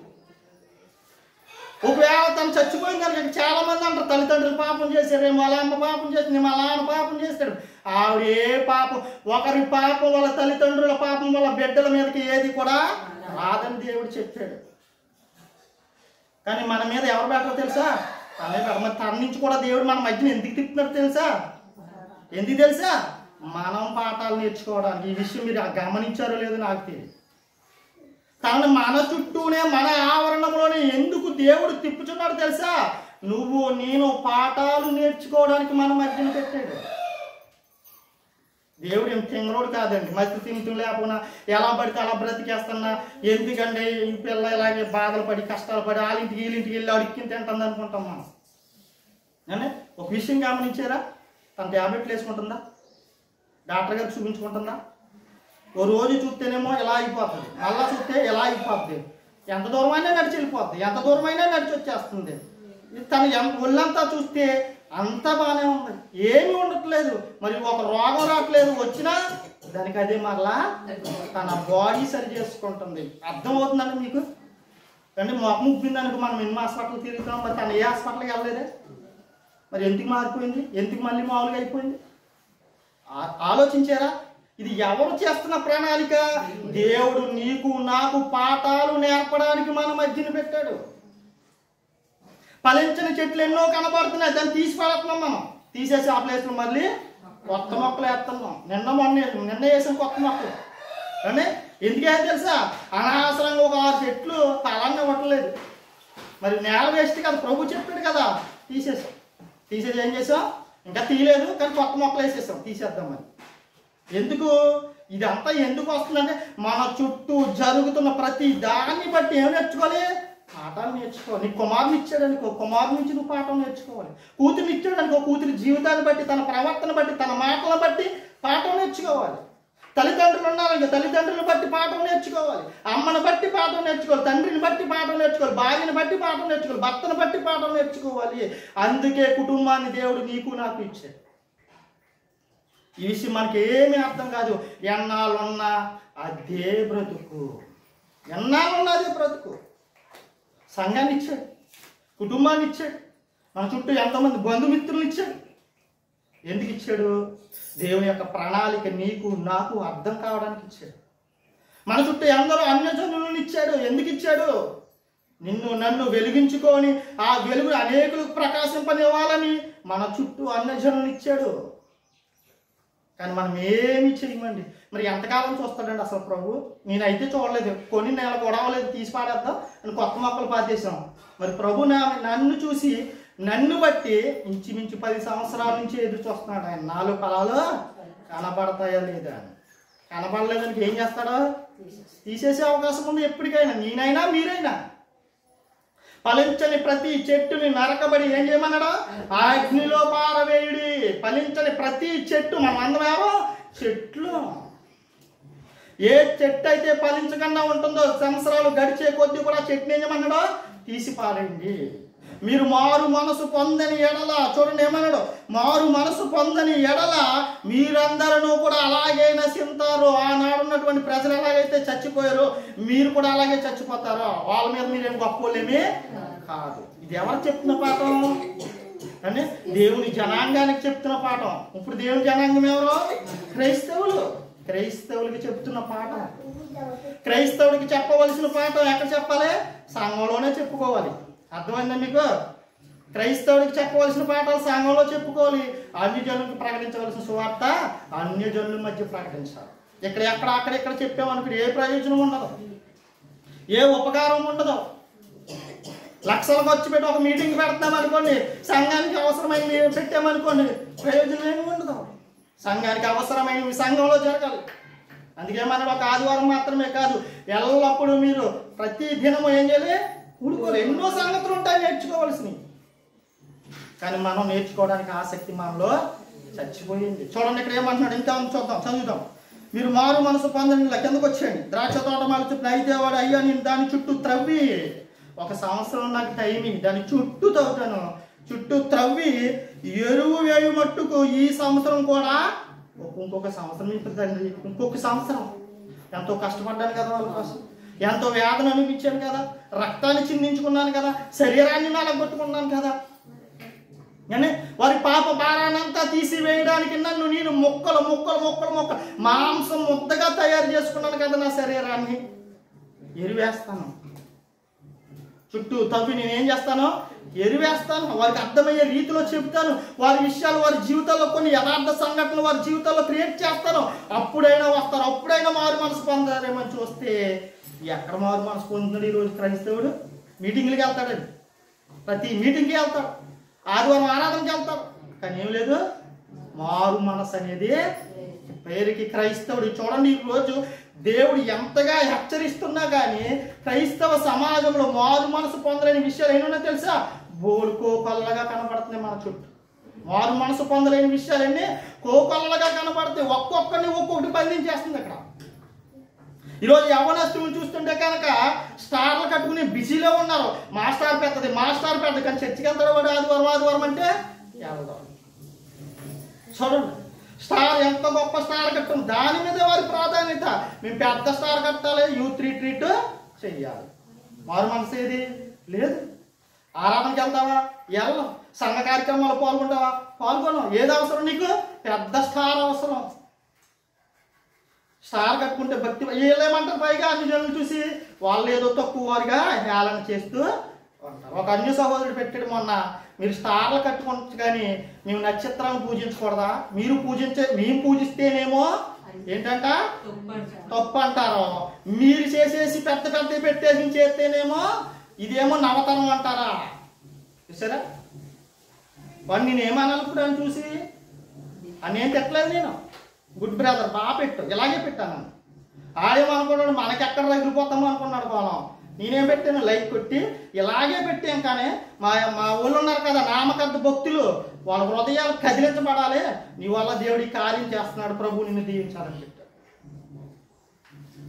ఒకవేళ తను చచ్చిపోయిన కనుక చాలా మంది అంటారు తల్లిదండ్రులు పాపం చేశారేమో, వాళ్ళ అమ్మ పాపం చేసిందేమో, వాళ్ళ నాన్న పాపం చేస్తాడు. ఆవిడ ఏ పాపం, ఒకరి పాపం వాళ్ళ తల్లిదండ్రుల పాపం వాళ్ళ బిడ్డల మీదకి ఏది కూడా రాదని దేవుడు చెప్పాడు. కానీ మన మీద ఎవరు బెటరో తెలుసా? తనే బెటర్. మరి తన నుంచి కూడా దేవుడు మన మధ్యన ఎందుకు తిప్పుతున్నాడు తెలుసా? ఎందుకు తెలుసా? మనం పాఠాలు నేర్చుకోవడానికి. ఈ విషయం మీరు గమనించారో లేదో నాకు తెలియదు. తనని మన చుట్టూనే, మన ఆవరణంలోనే ఎందుకు దేవుడు తిప్పుచున్నాడు తెలుసా? నువ్వు నేను పాఠాలు నేర్చుకోవడానికి మన మధ్యన పెట్టాడు. దేవుడు ఏం తింగరోడు కాదండి. మధ్య తింటూ లేకపోయినా ఎలా పడితే అలా బ్రతికేస్తున్నా, ఎందుకంటే ఈ పిల్ల ఇలాగే బాధలు పడి కష్టాలు పడి వాళ్ళింటికి వీళ్ళింటికి వెళ్ళి అడిక్కిని తింటుంది అనుకుంటాం మనం. అంటే ఒక విషయం గమనించారా? తన ట్యాబ్లెట్లు వేసుకుంటుందా? డాక్టర్ గారికి చూపించుకుంటుందా? ఓ రోజు చూస్తేనేమో ఇలా అయిపోతుంది, మళ్ళా చూస్తే ఇలా అయిపోద్ది, ఎంత దూరమైనా నడిచి వెళ్ళిపోద్ది, ఎంత దూరమైనా నడిచి వచ్చేస్తుంది. తను ఒళ్ళంతా చూస్తే అంతా బాగానే ఉంది, ఏమీ ఉండట్లేదు. మరి ఒక రోగం రావట్లేదు, వచ్చినా దానికి అదే మరలా తన బాడీ సరి చేసుకుంటుంది. అర్థమవుతుందండి మీకు? అంటే మొక్క ముప్పిందానికి మనం ఎన్ని హాస్పిటల్ తిరుగుతాం, మరి తను ఏ హాస్పిటల్కి వెళ్ళలేదే? మరి ఎందుకు మారిపోయింది? ఎందుకు మళ్ళీ మామూలుగా అయిపోయింది? ఆలోచించారా? ఇది ఎవరు చేస్తున్న ప్రణాళిక? దేవుడు నీకు నాకు పాఠాలు నేర్పడానికి మన మధ్యన పెట్టాడు. ఫలించిన చెట్లు ఎన్నో కనబడుతున్నాయి, దాన్ని తీసి పడుతున్నాం మనం. తీసేసి ఆ ప్లేస్లో మళ్ళీ కొత్త మొక్కలు వేస్తున్నాం. నిన్న వేసాం కొత్త మొక్కలు. అంటే ఎందుకే తెలుసా? అనవసరంగా ఒక 6 చెట్లు ఫలాన్ని ఇవ్వట్లేదు. మరి నేల వేస్ట్ కదా, ప్రభు చెప్పాడు కదా, తీసేసి ఏం చేసాం? ఇంకా తీయలేదు, కానీ కొత్త మొక్కలు వేసేసాం, తీసేద్దాం. మరి ఎందుకు ఇదంతా ఎందుకు వస్తుందంటే మన చుట్టూ జరుగుతున్న ప్రతి దాన్ని బట్టి ఏం నేర్చుకోవాలి? పాఠాలు నేర్చుకోవాలి. నీకు కుమారుని ఇచ్చాడు అనుకో, కుమారుని నుంచి నువ్వు పాఠం నేర్చుకోవాలి. కూతురు ఇచ్చాడు అనుకో, కూతురి జీవితాన్ని బట్టి, తన ప్రవర్తన బట్టి, తన మాటలను బట్టి పాఠం నేర్చుకోవాలి. తల్లిదండ్రులు ఉన్నారనుకో, తల్లిదండ్రులను బట్టి పాఠం నేర్చుకోవాలి. అమ్మను బట్టి పాఠం నేర్చుకోవాలి, తండ్రిని బట్టి పాఠం నేర్చుకోవాలి, భార్యను బట్టి పాఠం నేర్చుకోవాలి, భర్తను బట్టి పాఠం నేర్చుకోవాలి. అందుకే కుటుంబాన్ని దేవుడు నీకు నాకు ఇచ్చాడు. ఈ విషయం మనకి ఏమీ అర్థం కాదు. ఎన్నాళ్ళున్నా అదే బ్రతుకు, ఎన్నాళ్ళున్నా అదే బ్రతుకు. సంఘాన్ని ఇచ్చాడు, కుటుంబాన్ని ఇచ్చాడు, మన చుట్టూ ఎంతోమంది బంధుమిత్రులు ఇచ్చాడు. ఎందుకు ఇచ్చాడు? దేవుని యొక్క ప్రణాళిక నీకు నాకు అర్థం కావడానికి ఇచ్చాడు. మన చుట్టూ ఎందరో అన్యజనులను ఇచ్చాడు. ఎందుకు ఇచ్చాడు? నిన్ను నన్ను వెలిగించుకొని ఆ వెలుగు అనేకులకు ప్రకాశింపనివ్వాలని మన చుట్టూ అన్యజనులను ఇచ్చాడు. కానీ మనం ఏమి చేయమండి. మరి ఎంతకాలం చూస్తాడండి అసలు ప్రభు? నేనైతే చూడలేదు, కొన్ని నెల కూడా అవ్వలేదు, తీసి పాడేద్దాం అని కొత్త మొక్కలు పాతేసాం. మరి ప్రభు నన్ను చూసి, నన్ను బట్టి ఇంచుమించు 10 సంవత్సరాల నుంచి ఎదురు చూస్తున్నాడు. ఆయన నాలో ఫలాలు కనబడతాయా లేదా అని. కనబడలేదానికి ఏం చేస్తాడో? తీసేసే అవకాశం ఉంది ఎప్పటికైనా, నేనైనా మీరైనా. ఫలించని ప్రతి చెట్టుని నరకబడి ఏం చేయమన్నాడా? ఆ అగ్నిలో పారవేయుడి. ఫలించని ప్రతి చెట్టు, మనం అందరూ చెట్లు. ఏ చెట్టు అయితే ఫలించకుండా ఉంటుందో సంవత్సరాలు గడిచే కొద్దీ కూడా చెట్టుని ఏం చేయమన్నాడో? తీసి పారేయండి. మీరు మారు మనసు పొందని ఎడల, చూడండి ఏమన్నాడు? మారు మనసు పొందని ఎడల మీరందరూ కూడా అలాగే నశింతారు. ఆనాడున్నటువంటి ప్రజలు ఎలాగైతే చచ్చిపోయారో మీరు కూడా అలాగే చచ్చిపోతారు. వాళ్ళ మీద మీరేం గొప్పలేమీ కాదు. ఇది ఎవరు చెప్తున్న పాఠం అంటే? దేవుని జనాంగానికి చెప్తున్న పాఠం. ఇప్పుడు దేవుని జనాంగం ఎవరు? క్రైస్తవులు. క్రైస్తవులకి చెప్తున్న పాఠం. క్రైస్తవుడికి చెప్పవలసిన పాఠం ఎక్కడ చెప్పాలి? సంఘంలోనే చెప్పుకోవాలి. అర్థమైందా మీకు? క్రైస్తవుడికి చెప్పవలసిన పాఠాలు సంఘంలో చెప్పుకోవాలి. అన్యజనులకు ప్రకటించవలసిన సువార్త అన్యజనుల మధ్య ప్రకటించాలి. ఎక్కడ అక్కడెక్కడ చెప్పామనుకుని ఏ ప్రయోజనం ఉండదు, ఏ ఉపకారం ఉండదు. లక్షలు ఖర్చు పెట్టి ఒక మీటింగ్ పెడతాం అనుకోండి, సంఘానికి అవసరమైనవి పెట్టామనుకోండి, ప్రయోజనం ఏమి ఉండదు. సంఘానికి అవసరమైనవి సంఘంలో జరగాలి. అందుకే మనం ఒక ఆదివారం మాత్రమే కాదు, ఎల్లప్పుడూ మీరు ప్రతి దినము ఏం చేయాలి, కూడుకోవాలి. ఎన్నో సంగతులు ఉంటాయి నేర్చుకోవాల్సినవి, కానీ మనం నేర్చుకోవడానికి ఆసక్తి మనలో చచ్చిపోయింది. చూడండి ఇక్కడ ఏమంటున్నాడు, ఇంకా చూద్దాం, చదువుదాం. మీరు మారు మనసు పొందండి, కిందకు వచ్చేయండి. ద్రాక్ష తోట మాకు చెప్పిన అయితే వాడు అయ్యా నేను దాని చుట్టూ త్రవ్వి, 1 సంవత్సరం నాకు టైమింగ్, దాని చుట్టూ తవ్వుతాను, చుట్టూ త్రవ్వి ఎరువు వేయు మట్టుకు ఈ సంవత్సరం కూడా ఇంకొక సంవత్సరం ఇస్తుందండి. ఇంకొక సంవత్సరం ఎంతో కష్టపడ్డాను కదా, వాళ్ళ కోసం ఎంతో వేదన అనిపించాను కదా, రక్తాన్ని చిందించుకున్నాను కదా, శరీరాన్ని నలగొట్టుకున్నాను కదా, కానీ వారి పాప భారానంతా తీసివేయడానికి నన్ను నేను మొక్కలు మాంసం ముద్దగా తయారు చేసుకున్నాను కదా, నా శరీరాన్ని ఎరివేస్తాను. చుట్టూ తవ్వి నేనేం చేస్తాను, ఎరివేస్తాను. వారికి అర్థమయ్యే రీతిలో చెప్తాను. వారి విషయాలు, వారి జీవితాల్లో కొన్ని యథార్థ సంఘటనలు వారి జీవితాల్లో క్రియేట్ చేస్తాను. అప్పుడైనా వస్తారు, అప్పుడైనా మారు మనసు పొందారేమని చూస్తే ఎక్కడ మారు మనసు పొందుతాడు ఈరోజు క్రైస్తవుడు? మీటింగ్లకి వెళ్తాడండి, ప్రతి మీటింగ్కి వెళ్తాడు, ఆదివారం ఆరాధనకి వెళ్తాడు, కానీ ఏం లేదు, మారు మనసు అనేది పేరుకి క్రైస్తవుడు. చూడండి ఈరోజు దేవుడు ఎంతగా హెచ్చరిస్తున్నా కానీ క్రైస్తవ సమాజంలో మారు మనసు పొందలేని విషయాలు ఏమన్నా తెలుసా? కోకొల్లగా కనపడుతున్నాయి మన చుట్టూ. మారు మనసు పొందలేని విషయాలన్నీ కోకొల్లగా కనపడతాయి. ఒక్కొక్కరిని ఒక్కొక్కటి బంధించేస్తుంది. అక్కడ ఈరోజు యవ్వనస్తులను చూస్తుంటే కనుక స్టార్లు కట్టుకుని బిజీలో ఉన్నారు. మాస్టార్ పెద్దది కానీ చర్చికి వెళ్తాడు వాడు ఆదివారం అంటే వెళ్దాం. చూడండి, స్టార్ ఎంత గొప్ప స్టార్ కట్టం, దాని మీద వారి ప్రాధాన్యత. మేము పెద్ద స్టార్ కట్టాలి, యూత్ రిట్రీట్ చెయ్యాలి. మారు మనసు ఏది లేదు. ఆరాధనకి వెళ్తావా? వెళ్ళం. సంఘ కార్యక్రమాలు పాల్గొంటావా? పాల్గొన్నాం. ఏది అవసరం నీకు? పెద్ద స్టార్ అవసరం. స్టార్ కట్టుకుంటే భక్తి వీళ్ళేమంటారు, పైగా అన్ని జనులు చూసి వాళ్ళు ఏదో తక్కువ వారిగా హేళన చేస్తూ ఉంటారు. ఒక అన్య సహోదరుడు పెట్టాడు మొన్న, మీరు స్టార్లు కట్టుకోవచ్చు కానీ మేము నక్షత్రాలను పూజించకూడదా? మేము పూజిస్తేనేమో ఏంటంట తప్పు అంటారు, మీరు చేసేసి పెద్ద పెట్టేసి చేస్తేనేమో ఇదేమో నవతరం అంటారా? చూసారా? వాడు నేనేమనాలి ఇప్పుడు అని చూసి అని పెట్టలేదు నేను. గుడ్ బ్రదర్ బాగా పెట్టు, ఇలాగే పెట్టాను. ఆడేమనుకున్నాడు మనకెక్కడ తగిలిపోతామో అనుకున్నాడు పొలం. నేనేం పెట్టాను, లైక్ కొట్టి ఇలాగే పెట్టాం. కానీ మా ఊళ్ళో ఉన్నారు కదా నామకర్త భక్తులు, వాళ్ళ హృదయాలు కదిలించబడాలి, నీ వల్ల దేవుడి కార్యం చేస్తున్నాడు, ప్రభు నిన్ను దీవించాలని చెప్పాడు.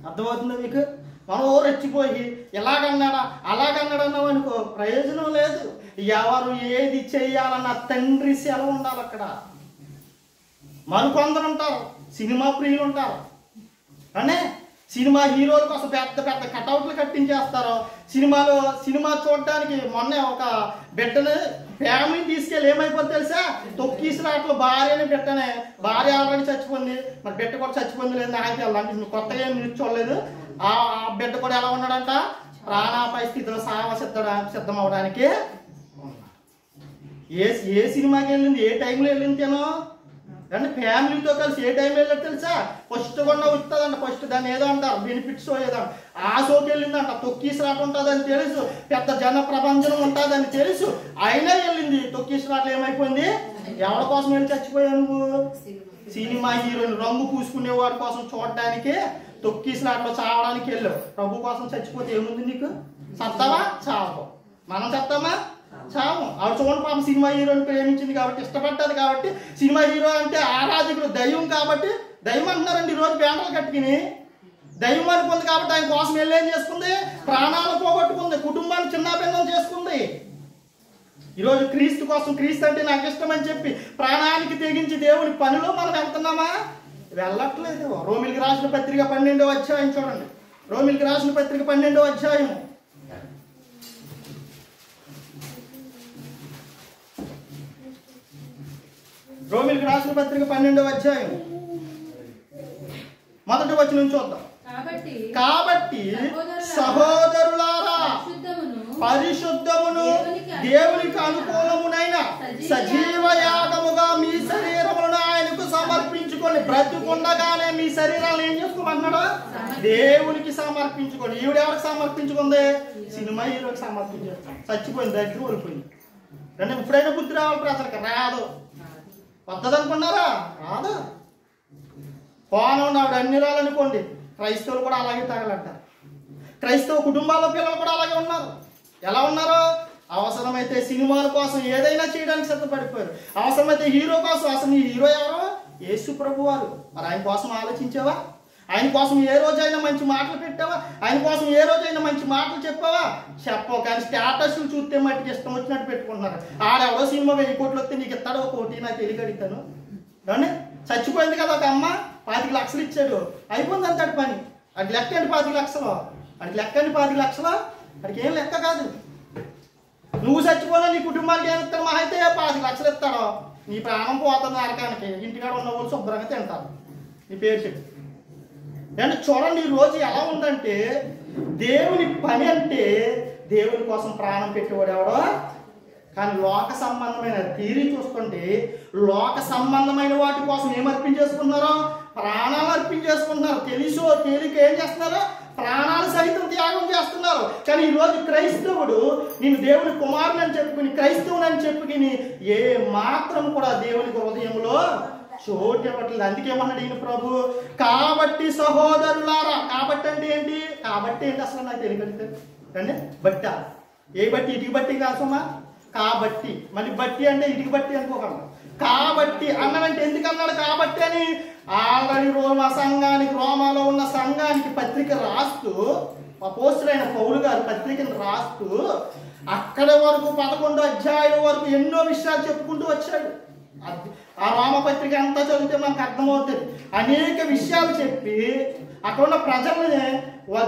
అర్థమవుతుందా మీకు? మనం రెచ్చిపోయి ఇలాగన్నాడా అలాగన్నాడన్నావు అనుకో, ప్రయోజనం లేదు. ఎవరు ఏది చెయ్యాలన్న తండ్రి సెలవు ఉండాలి అక్కడ. మరికొందరు ఉంటారు, సినిమా ప్రియులు ఉంటారు, అంటే సినిమా హీరోల కోసం పెద్ద కటౌట్లు కట్టించేస్తారు. సినిమా చూడటానికి మొన్న ఒక బిడ్డని ఫ్యామిలీని తీసుకెళ్ళి ఏమైపోతుంది తెలుసా, తొక్కీసులాట్లో భార్యని బిడ్డనే, భార్య ఆల్రెడీ చచ్చిపోయింది, మరి బిడ్డ కూడా చచ్చిపోయింది లేదు నాకు వెళ్ళాలంటే కొత్తగా ఏం నిల్చోలేదు. ఆ బిడ్డ కూడా ఎలా ఉన్నాడంట, ప్రాణాపాయ స్థితిలో సిద్ధం అవడానికి. ఏ సినిమాకి వెళ్ళింది, ఏ టైంలో వెళ్ళింది తేనో, కానీ ఫ్యామిలీతో కలిసి ఏ టైంలో వెళ్ళాడు తెలుసా, ఫస్ట్ కూడా వస్తుందంట. ఫస్ట్ దాన్ని ఏదో అంటారు బెనిఫిట్ షో ఏదో, ఆ షోకి వెళ్ళిందంట. తొక్కీసులాట ఉంటుందని తెలుసు, పెద్ద జన ప్రపంచం ఉంటుందని తెలుసు, అయినా వెళ్ళింది. తొక్కీసులాట్లు ఏమైపోయింది, ఎవరి కోసం వెళ్ళి చచ్చిపోయావు నువ్వు? సినిమా హీరోని రంగు పూసుకునే వాడి కోసం చూడడానికి తొక్కీసులాట్లో చావడానికి వెళ్ళావు. ప్రభు కోసం చచ్చిపోతే ఏముంది నీకు? చస్తావా? చావు. మనం చస్తామా? చావు. ఆవిడ చూడండి పాపం సినిమా హీరోని ప్రేమించింది కాబట్టి, ఇష్టపడ్డది కాబట్టి. సినిమా హీరో అంటే ఆరాధకుడు, దైవం కాబట్టి. దైవం అంటున్నారండి ఈరోజు బ్యానర్లు కట్టుకుని. దైవం అనుకుంది కాబట్టి ఆయన కోసం వెళ్ళి ఏం చేసుకుంది, ప్రాణాలు పోగొట్టుకుంది, కుటుంబాన్ని చిన్నాభిన్నం చేసుకుంది. ఈరోజు క్రీస్తు కోసం, క్రీస్తు అంటే నాకు ఇష్టం అని చెప్పి ప్రాణానికి తెగించి దేవుని పనిలో మనం వెళ్తున్నామా? వెళ్ళట్లేదు. రోమిలికి రాసిన పత్రిక 12వ అధ్యాయం చూడండి. రోమిలికి రాసిన పత్రిక 12వ అధ్యాయం. రోమిలికి రాసిన పత్రిక 12వ అధ్యాయం మొదటి వచనం చూద్దాం. కాబట్టి సహోదరులారా, పరిశుద్ధమును దేవునికి అనుకూలమునైన సజీవ యాగముగా మీ శరీరములను ఆయనకు సమర్పించుకొని, బ్రతికుండగానే మీ శరీరాలను ఏం చేసుకోవాలి? ఏమంటున్నాడు? దేవునికి సమర్పించుకోండి. ఈవిడ ఎవరికి సమర్పించుకుంది? సినిమా హీరోకి సమర్పించేస్తాం. చచ్చిపోయింది, దగ్గర ఓడిపోయింది. అంటే ఇప్పుడైనా బుద్ధి రావాలి ప్రజలకి. రాదు. వద్దదనుకున్నారా? రాదు. పోనండి ఆవిడ అన్ని రాలనుకోండి. క్రైస్తవులు కూడా అలాగే తగలంటారు. క్రైస్తవ కుటుంబాల్లో పిల్లలు కూడా అలాగే ఉన్నారు. ఎలా ఉన్నారు? అవసరమైతే సినిమాల కోసం ఏదైనా చేయడానికి సిద్ధపడిపోయారు. అవసరమైతే హీరో కోసం. అసలు ఈ హీరో ఎవరు? యేసు ప్రభు వారు. మరి ఆయన కోసం ఆలోచించావా? ఆయన కోసం ఏ రోజైనా మంచి మాటలు పెట్టావా? ఆయన కోసం ఏ రోజైనా మంచి మాటలు చెప్పావా? చెప్పవు. కానీ స్టేటస్లు చూస్తే మట్టికి ఇష్టం వచ్చినట్టు పెట్టుకుంటున్నారు. ఆడెవడో సినిమా 1000 కోట్లు వస్తే నీకు ఇస్తాడు ఒక కోటి, నాకు తెలియగలుగుతాను. కానీ చచ్చిపోయింది కదా ఒక అమ్మ, 25 లక్షలు ఇచ్చాడు, అయిపోయింది అంతటి పని. అది లెక్క అండి 25 లక్షలు. అది లెక్క అండి 25 లక్షలు. అడికి ఏం లెక్క కాదు. నువ్వు చచ్చిపోయినా నీ కుటుంబానికి ఏమి ఇస్తాడు? మా అయితే 25 లక్షలు ఇస్తాడో. నీ ప్రాణం పోతుంది నరకానికి. ఇంటికాడ ఉన్న వాళ్ళు శుభ్రంగా తింటారు. నీ పేరు చెప్పి అంటే చూడండి ఈ రోజు ఎలా ఉందంటే, దేవుని పని అంటే దేవుని కోసం ప్రాణం పెట్టేవాడు ఎవడో. కానీ లోక సంబంధమైన తీరి చూస్తుంటే లోక సంబంధమైన వాటి కోసం ఏం అర్పించేసుకున్నారో? ప్రాణాలు అర్పించేసుకుంటున్నారు. తెలుసో తేలిక ఏం చేస్తున్నారు? ప్రాణాలు సహితం త్యాగం చేస్తున్నారు. కానీ ఈరోజు క్రైస్తవుడు నేను దేవుని కుమారుని అని చెప్పుకుని, క్రైస్తవుని అని చెప్పుకుని ఏ మాత్రం కూడా దేవునికి హృదయంలో చోటు ఇవ్వట్లేదు. అందుకే ఏమన్నాడు ఈయన ప్రభు? కాబట్టి సహోదరులారా. కాబట్టి అంటే ఏంటి? కాబట్టి ఏంటి అసలు నాకు తెలియదు అంటే బట్ట. ఏ బట్టి? ఇటుకి బట్టి కాసమ్మా. కాబట్టి మళ్ళీ బట్టి అంటే ఇటుకి బట్టి అనుకోకుండా. కాబట్టి అన్నాడంటే ఎందుకు అన్నాడు కాబట్టి అని? ఆల్రెడీ రోమాలో ఉన్న సంఘానికి పత్రిక రాస్తూ, అపోస్తలుడైన పౌలు గారు పత్రికను రాస్తూ అక్కడ వరకు 11 అధ్యాయుల వరకు ఎన్నో విషయాలు చెప్పుకుంటూ వచ్చాడు. ఆ రామపత్రిక అంతా చదివితే మనకు అర్థమవుతుంది. అనేక విషయాలు చెప్పి అక్కడ ఉన్న ప్రజల్ని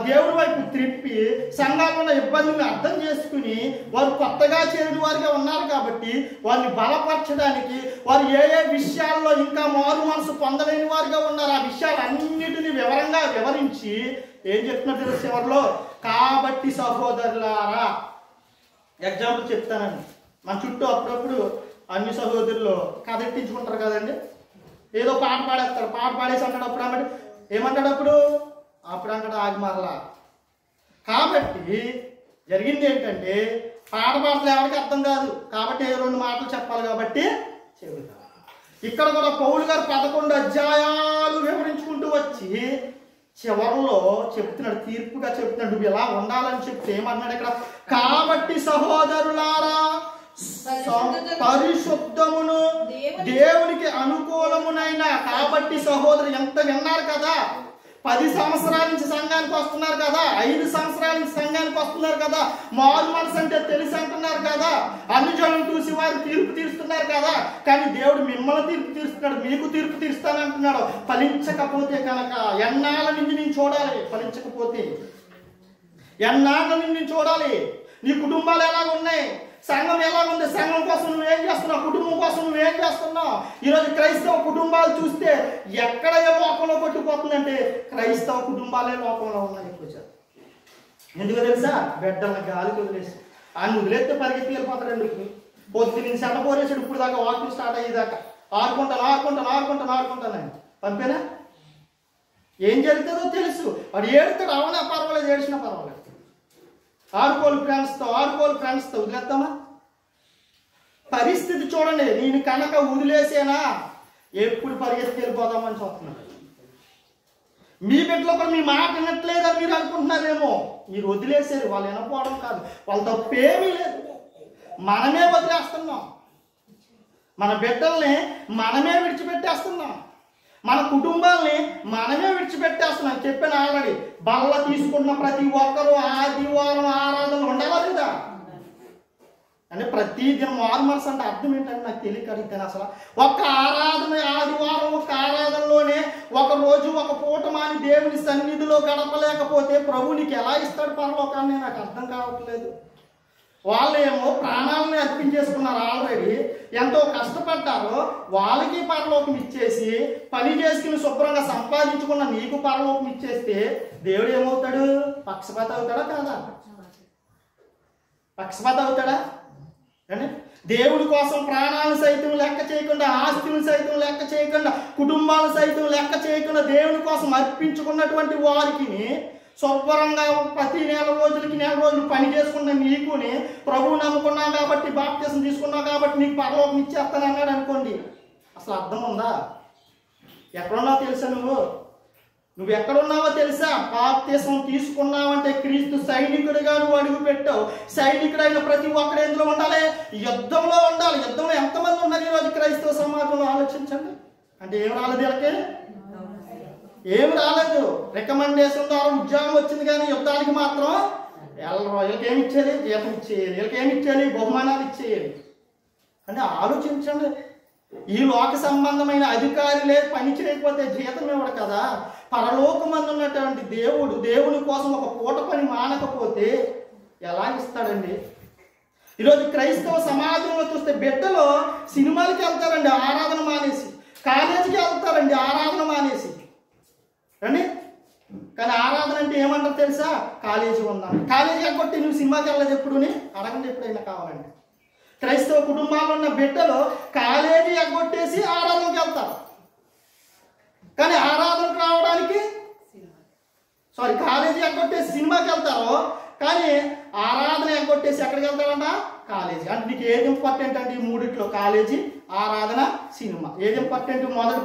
దేవుడి వైపు త్రిప్పి సంఘాలు ఉన్న ఇబ్బందులను అర్థం చేసుకుని వారు కొత్తగా చేరిన వారిగా ఉన్నారు కాబట్టి వారిని బలపరచడానికి, వారు ఏ ఏ విషయాల్లో ఇంకా మారు మనసు పొందలేని వారిగా ఉన్నారు ఆ విషయాలన్నిటినీ వివరంగా వివరించి ఏం చెప్తున్నారు తెలుసు చివరిలో? కాబట్టి సహోదరులారా. ఎగ్జాంపుల్ చెప్తానండి. మన చుట్టూ అప్పుడప్పుడు అన్ని సహోదరులు కథ ఎట్టించుకుంటారు కదండి. ఏదో పాట పాడేస్తారు. పాట పాడేసి అంటాడు అప్పుడు అన్నట్టు ఏమంటాడు అప్పుడు అంటాడు ఆగి మరలా. కాబట్టి జరిగింది ఏంటంటే పాట పాటలు ఎవరికి అర్థం కాదు కాబట్టి 2 మాటలు చెప్పాలి కాబట్టి చెబుతారు. ఇక్కడ కూడా పౌలు గారు 11 అధ్యాయాలు వివరించుకుంటూ వచ్చి చివరిలో చెప్తున్నాడు, తీర్పుగా చెప్తున్నాడు, నువ్వు ఇలా ఉండాలని చెప్తే ఏమన్నాడు ఇక్కడ? కాబట్టి సహోదరులారా, పరిశుద్ధమును దేవునికి అనుకూలమునైన. కాబట్టి సహోదరు ఎంత విన్నారు కదా, 10 సంవత్సరాల నుంచి సంఘానికి వస్తున్నారు కదా, 5 సంవత్సరాల నుంచి సంఘానికి వస్తున్నారు కదా, మారు మనసు అంటే తెలిసి అంటున్నారు కదా, అన్ని జనులు చూసి వారు తీర్పు తీరుస్తున్నారు కదా. కానీ దేవుడు మిమ్మల్ని తీర్పు తీరుస్తున్నాడు, మీకు తీర్పు తీరుస్తానంటున్నాడు. ఫలించకపోతే కనుక ఎన్నాళ్ళ నుంచి నేను చూడాలి? ఫలించకపోతే ఎన్నాళ్ళ నుంచి నేను చూడాలి? నీ కుటుంబాలు ఎలా ఉన్నాయి? సంఘం ఎలా ఉంది? సంఘం కోసం నువ్వేం చేస్తున్నావు? కుటుంబం కోసం నువ్వేం చేస్తున్నావు? ఈరోజు క్రైస్తవ కుటుంబాలు చూస్తే ఎక్కడ ఏ లోకంలో కొట్టుకుపోతుందంటే క్రైస్తవ కుటుంబాలే లోకంలో ఉన్నాయి ఎక్కువ. ఎందుకు తెలుసా? బిడ్డలను గాలికి వదిలేసి ఆయన వదిలేస్తే పరిగెత్తి వెళ్ళిపోతాడు. పొద్దు నుంచి సెట పోరేసాడు ఇప్పుడు దాకా వాకింగ్ స్టార్ట్ అయ్యేదాకా ఆడుకుంటాను పంపేనా? ఏం జరుగుతుందో తెలుసు. వాడు ఏడుతాడు, అవునా పర్వాలేదు, ఏడ్చినా పర్వాలేదు. ఆడుకోలు ఫ్రెండ్స్తో వదిలేస్తామా? పరిస్థితి చూడండి. నేను కనుక వదిలేసేనా ఎప్పుడు పరిగెత్తి వెళ్ళిపోదామని చూస్తున్నాడు. మీ బిడ్డలో కూడా మీ మాట వినట్లేదని మీరు అనుకుంటున్నారేమో. మీరు వదిలేసారు, వాళ్ళు వినకపోవడం కాదు, వాళ్ళ తప్పేమీ లేదు. మనమే వదిలేస్తున్నాం. మన బిడ్డల్ని మనమే విడిచిపెట్టేస్తున్నాం. మన కుటుంబాల్ని మనమే విడిచిపెట్టేస్తున్నాం. చెప్పాను ఆల్రెడీ, బల్ల తీసుకున్న ప్రతి ఒక్కరూ ఆదివారం ఆరాధన ఉండాలా లేదా? అంటే ప్రతి దినం మారు మనసు అంటే అర్థం ఏంటంటే నాకు తెలియక అడిగితేనే అసలు ఒక్క ఆరాధన, ఆదివారం ఒక ఆరాధనలోనే ఒక రోజు ఒక పూట మాని దేవుని సన్నిధిలో గడపలేకపోతే ప్రభు నీకు ఎలా ఇస్తాడు పరలోకాన్ని? నాకు అర్థం కావట్లేదు. వాళ్ళేమో ప్రాణాలను అర్పించేసుకున్నారు. ఆల్రెడీ ఎంతో కష్టపడ్డారో వాళ్ళకి పరలోకం ఇచ్చేసి పని చేసుకుని శుభ్రంగా సంపాదించుకున్న నీకు పరలోకం ఇచ్చేస్తే దేవుడు ఏమవుతాడు? పక్షపాత అవుతాడా కాదా? పక్షపాత అవుతాడా? అంటే దేవుడి కోసం ప్రాణాలను సైతం లెక్క చేయకుండా, ఆస్తులను సైతం లెక్క చేయకుండా, కుటుంబాలను సైతం లెక్క చేయకుండా దేవుని కోసం అర్పించుకున్నటువంటి వారికి శుభ్రంగా ప్రతి నెల రోజులు పని చేసుకున్న నీకుని ప్రభువు నమ్ముకున్నావు కాబట్టి, బాప్తిసం తీసుకున్నావు కాబట్టి నీకు పరలోకం ఇచ్చేస్తాను అన్నాడు అనుకోండి. అసలు అర్థం ఉందా? ఎక్కడున్నావు తెలుసా? నువ్వు ఎక్కడున్నావో తెలుసా? బాప్తిసం తీసుకున్నావంటే క్రీస్తు సైనికుడిగా నువ్వు అడుగు పెట్టావు. సైనికుడైన ప్రతి ఒక్కరు ఎందులో ఉండాలి? యుద్ధంలో ఉండాలి. యుద్ధంలో ఎంతమంది ఉన్నారు ఈరోజు క్రైస్తవ సమాజంలో? ఆలోచించండి. అంటే ఏం రాలేదు వీళ్ళకి? ఏం రాలేదు. రికమెండేషన్ ద్వారా ఉద్యోగం వచ్చింది, కానీ యుద్ధానికి మాత్రం వెళ్ళరు. వీళ్ళకి ఏమి ఇచ్చేది? జీతం ఇచ్చేయాలి. వీళ్ళకి ఏమి ఇచ్చేయాలి? బహుమానాలు ఇచ్చేయాలి. అంటే ఆలోచించండి. ఈ లోక సంబంధమైన అధికారులే పని చేయకపోతే జీతం ఇవ్వడు కదా. పరలోకమందు ఉన్నటువంటి దేవుని కోసం ఒక పూట పని మానకపోతే ఎలా ఇస్తాడండి? ఈరోజు క్రైస్తవ సమాజంలో చూస్తే బిడ్డలు సినిమాలకి వెళ్తారండి ఆరాధన మానేసి, కాలేజీకి వెళ్తారండి ఆరాధన మానేసి అండి. కానీ ఆరాధన అంటే ఏమంటారు తెలుసా? కాలేజీ ఉందాం. కాలేజీ ఎగ్గొట్టి నువ్వు సినిమాకి వెళ్ళదు ఎప్పుడుని అడగండి, ఎప్పుడైనా కావాలండి. క్రైస్తవ కుటుంబాల్లో ఉన్న బిడ్డలు కాలేజీ ఎగ్గొట్టేసి ఆరాధనకి వెళ్తారు. కానీ ఆరాధనకు రావడానికి కాలేజీ ఎగ్గొట్టేసి సినిమాకి వెళ్తారు. కానీ ఆరాధన ఎగ్గొట్టేసి ఎక్కడికి వెళ్తారంట? కాలేజీ. అంటే నీకు ఏది ఇంపార్టెంట్ అంటే ఈ మూడిట్లో కాలేజీ, ఆరాధన, సినిమా. ఏది ఇంపార్టెంట్? మొదటి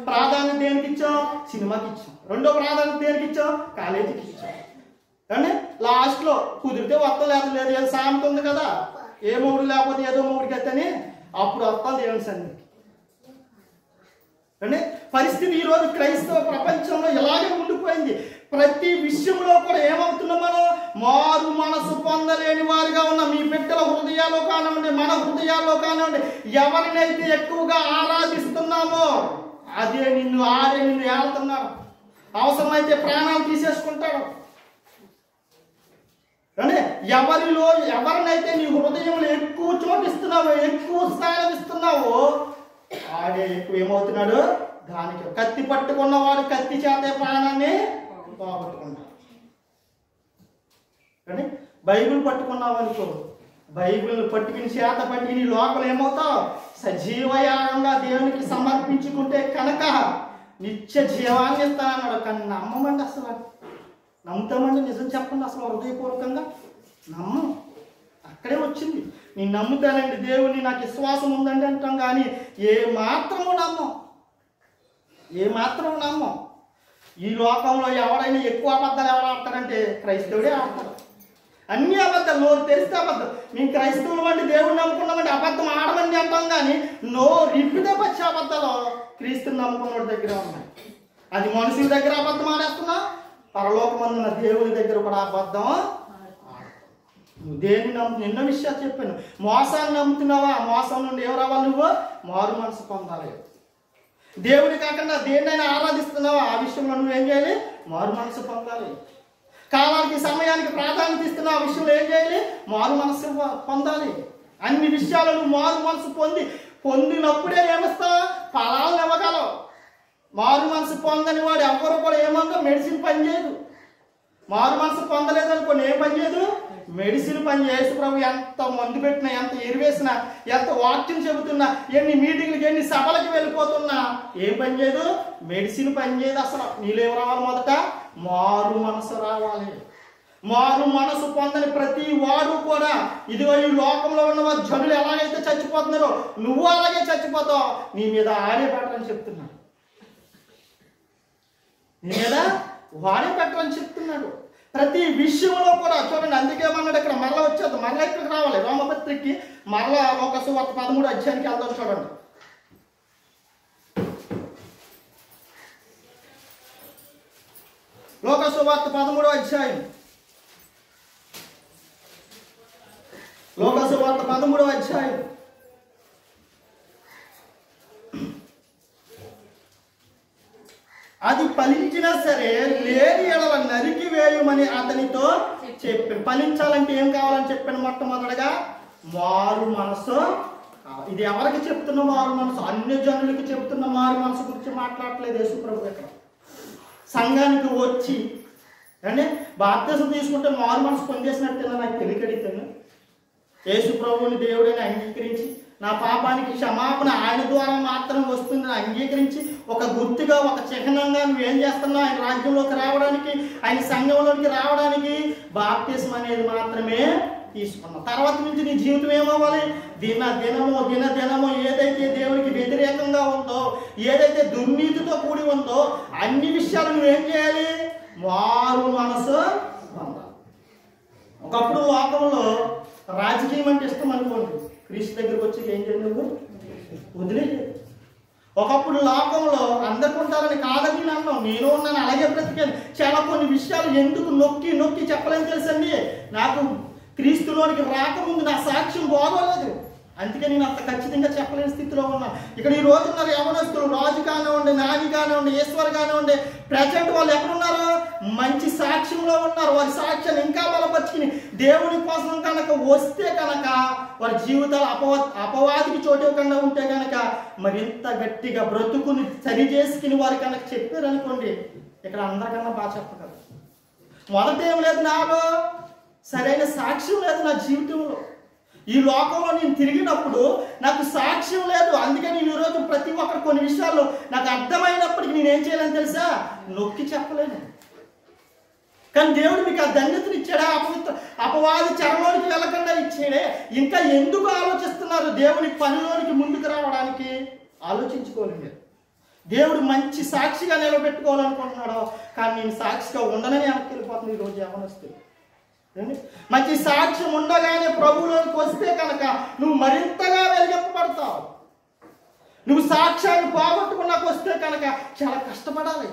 ప్రాధాన్యత దేనికి ఇచ్చాం? సినిమాకి ఇచ్చాం. రెండో ప్రాధాన్యత దేనికి ఇచ్చాం? కాలేజీకి ఇచ్చాం. కానీ లాస్ట్లో కుదిరితే వస్తా, లేదు ఏదో సామెత ఉంది కదా, ఏ మూడు లేకపోతే ఏదో మూడికి ఎత్తని అప్పుడు వస్తాం దేవుని సన్నిధికి. అంటే పరిస్థితి ఈరోజు క్రైస్తవ ప్రపంచంలో ఇలాగే ఉండిపోయింది. ప్రతి విషయంలో కూడా ఏమవుతున్నాం మనం? మారు మనసు పొందలేని వారిగా ఉన్న మీ బిడ్డల హృదయాల్లో కానివ్వండి, మన హృదయాల్లో కానివ్వండి, ఎవరినైతే ఎక్కువగా ఆరాధిస్తున్నామో ఆడే నిన్ను ఏళ్తున్నాడు. అవసరమైతే ప్రాణాలు తీసేసుకుంటాడు. అంటే ఎవరినైతే నీ హృదయంలో ఎక్కువ చోటిస్తున్నావో, ఎక్కువ స్థానం ఇస్తున్నావో ఆడే ఎక్కువ ఏమవుతున్నాడు? దానికి కత్తి పట్టుకున్నవాడు కత్తి చేతే ప్రాణాన్ని పోగొట్టుకుంటాడు. కానీ బైబిల్ పట్టుకున్నావు అనుకో, బైబిల్ పట్టుకుని చేత పట్టుకుని లోపల ఏమవుతావు? సజీవయాగంగా దేవునికి సమర్పించుకుంటే కనుక నిత్య జీవాన్ని ఇస్తానన్నాడు. కానీ నమ్మమండి, అసలు నమ్ముతామండి? నిజం చెప్పండి, అసలు హృదయపూర్వకంగా నమ్మం. అక్కడే వచ్చింది. నేను నమ్ముతానండి దేవుని, నాకు విశ్వాసం ఉందండి అంటాం, కానీ ఏ మాత్రము నమ్మం. ఈ లోకంలో ఎవరైనా ఎక్కువ అబద్ధాలు ఎవరు ఆడతారంటే క్రైస్తవుడే ఆడతారు. అన్ని అబద్ధాలు, నోరు తెరిస్తే అబద్ధం. మేము క్రైస్తవులు అండి, దేవుడిని నమ్ముకున్నామండి, అబద్ధం ఆడమండి అంటాం, కానీ రిప్పితే పచ్చి అబద్ధాలు క్రీస్తుని నమ్ముకున్న దగ్గర ఉన్నాయి. అది మనుషుల దగ్గర అబద్ధం ఆడేస్తున్నా, పరలోకమందున్న దేవుని దగ్గర కూడా అబద్ధం. నువ్వు దేన్ని ఎన్నో విషయాలు చెప్పాను. మోసాన్ని నమ్ముతున్నావా? మోసం నుండి ఎవరు రావాలి? నువ్వు మారు మనసు పొందాలి. దేవుని కాకుండా దేన్నైనా ఆరాధిస్తున్నావా? ఆ విషయంలో నువ్వేం చేయాలి? మారు మనసు పొందాలి. కాలానికి సమయానికి ప్రాధాన్యత ఇస్తున్నా, ఆ విషయంలో ఏం చేయాలి? మారు మనసు పొందాలి. అన్ని విషయాలను మారు మనసు పొందినప్పుడే ఏమిస్తావు? ఫలాలను ఇవ్వగలవు. మారు మనసు పొందని వాడు ఎవరు కూడా ఏమందో మెడిసిన్ పనిచేయదు. మారు మనసు పొందలేదనుకోండి ఏం పనిచేయదు? మెడిసిన్ పనిచేసి ప్రభు ఎంత మందు పెట్టినా, ఎంత ఎరివేసినా, ఎంత వాక్యం చెబుతున్నా, ఎన్ని మీటింగ్లకి, ఎన్ని సభలకి వెళ్ళిపోతున్నా ఏం పనిచేయదు? మెడిసిన్ పనిచేయదు. అసలు నీళ్ళేం రావాలి? మొదట మారు మనసు రావాలి. మారు మనసు పొందని ప్రతి వాడు కూడా ఇదిగో ఈ లోకంలో ఉన్న జనులు ఎలాగైతే చచ్చిపోతున్నారో నువ్వు అలాగే చచ్చిపోతావు. నీ మీద ఆడే పెట్టని చెప్తున్నాడు. నీ మీద వాడే పెట్టని చెప్తున్నాడు. ప్రతి విషయంలో కూడా చూడండి. అందుకేమన్నాడు ఇక్కడ, మరలా వచ్చేద్దాం, మరలా ఇక్కడికి రావాలి. రోమపత్రికకి మరలా లోక సువార్త 13 అధ్యాయానికి వెళ్దాం. చూడండి, లోక సువార్త 13వ అధ్యాయం. లోక సువార్త 13వ అధ్యాయం. అది ఫలించినా సరే లేని ఎడల నరికి వేయమని అతనితో చెప్పాను. ఫలించాలంటే ఏం కావాలని చెప్పాను? మొట్టమొదటిగా మారు మనసు. ఇది ఎవరికి చెప్తున్న మారు మనసు? అన్య జనులకి చెప్తున్న మారు మనసు గురించి మాట్లాడట్లేదు యేసు ప్రభు. ఇక్కడ సంఘానికి వచ్చి అంటే బాప్తిసం తీసుకుంటే మారు మనసు పొందేసినట్టేనా? నాకు తెలియకడిగితేను యేసు ప్రభువుని దేవుడని అంగీకరించి నా పాపానికి క్షమాపణ ఆయన ద్వారా మాత్రం వస్తుందని అంగీకరించి ఒక గుర్తుగా ఒక చిహ్నంగా నువ్వేం చేస్తున్నావు ఆయన రాజ్యంలోకి రావడానికి ఆయన సంఘంలోకి రావడానికి బాప్తిస్మం అనేది మాత్రమే తీసుకున్నావు. తర్వాత నుంచి నీ జీవితం ఏమవ్వాలి? దినము ఏదైతే దేవుడికి వ్యతిరేకంగా ఉందో, ఏదైతే దుర్నీతితో కూడి ఉందో అన్ని విషయాలు నువ్వేం చేయాలి? మారు మనసు పొందాలి. ఒకప్పుడు లోకంలో రాజకీయం అంటే ఇష్టం అనుకోండి, క్రీస్తు దగ్గరికి వచ్చి ఏం చేయలేవు, వదిలేదు. ఒకప్పుడు లోకంలో అందరికీ ఉంటారని కాదని నన్ను నేను ఉన్నాను అలాగే బ్రతికాను. చాలా కొన్ని విషయాలు ఎందుకు నొక్కి చెప్పలేని తెలుసండి. నాకు క్రీస్తులోనికి రాకముందు నా సాక్ష్యం బాగోలేదు, అందుకే నేను అంత ఖచ్చితంగా చెప్పలేని స్థితిలో ఉన్నాను. ఇక్కడ ఈ రోజు ఉన్నారు యవనస్తులు, రాజు కానివ్వండి, నాని కానివ్వండి, ఈశ్వర్ కానివ్వండి, ప్రజెంట్ వాళ్ళు ఎక్కడున్నారు? మంచి సాక్ష్యంలో ఉన్నారు. వారి సాక్ష్యాన్ని ఇంకా బలపరుచుకుని దేవుని కోసం కనుక వస్తే కనుక వారి జీవితాలు అపవాదికి చోటు ఇవ్వకుండా ఉంటే కనుక మరింత గట్టిగా బ్రతుకుని సరి చేసుకుని వారు కనుక చెప్పారనుకోండి, ఇక్కడ అందరికన్నా బాగా చెప్పగలరు. మొదట ఏం లేదు, నాలో సరైన సాక్ష్యం లేదు నా జీవితంలో. ఈ లోకంలో నేను తిరిగినప్పుడు నాకు సాక్ష్యం లేదు, అందుకని నేను ఈరోజు ప్రతి ఒక్కరు కొన్ని విషయాల్లో నాకు అర్థమైనప్పటికీ నేనేం చేయాలని తెలుసా? నొక్కి చెప్పలేను. కానీ దేవుడు మీకు ఆ ధన్యతను ఇచ్చాడా? అపవాది చెరలోనికి వెళ్ళకుండా ఇచ్చాడే. ఇంకా ఎందుకు ఆలోచిస్తున్నారు? దేవుని పనిలోనికి ముందుకు రావడానికి ఆలోచించుకోలేదు. దేవుడు మంచి సాక్షిగా నిలబెట్టుకోవాలనుకుంటున్నాడు, కానీ నేను సాక్షిగా ఉండనని వెనక్కి వెళ్ళిపోతుంది ఈరోజు యవనస్తులు. మంచి సాక్ష్యం ఉండగానే ప్రభువులోకి వస్తే కనుక నువ్వు మరింతగా వెలిగింపబడతావు. నువ్వు సాక్ష్యాన్ని పోగొట్టుకున్నాక వస్తే కనుక చాలా కష్టపడాలి.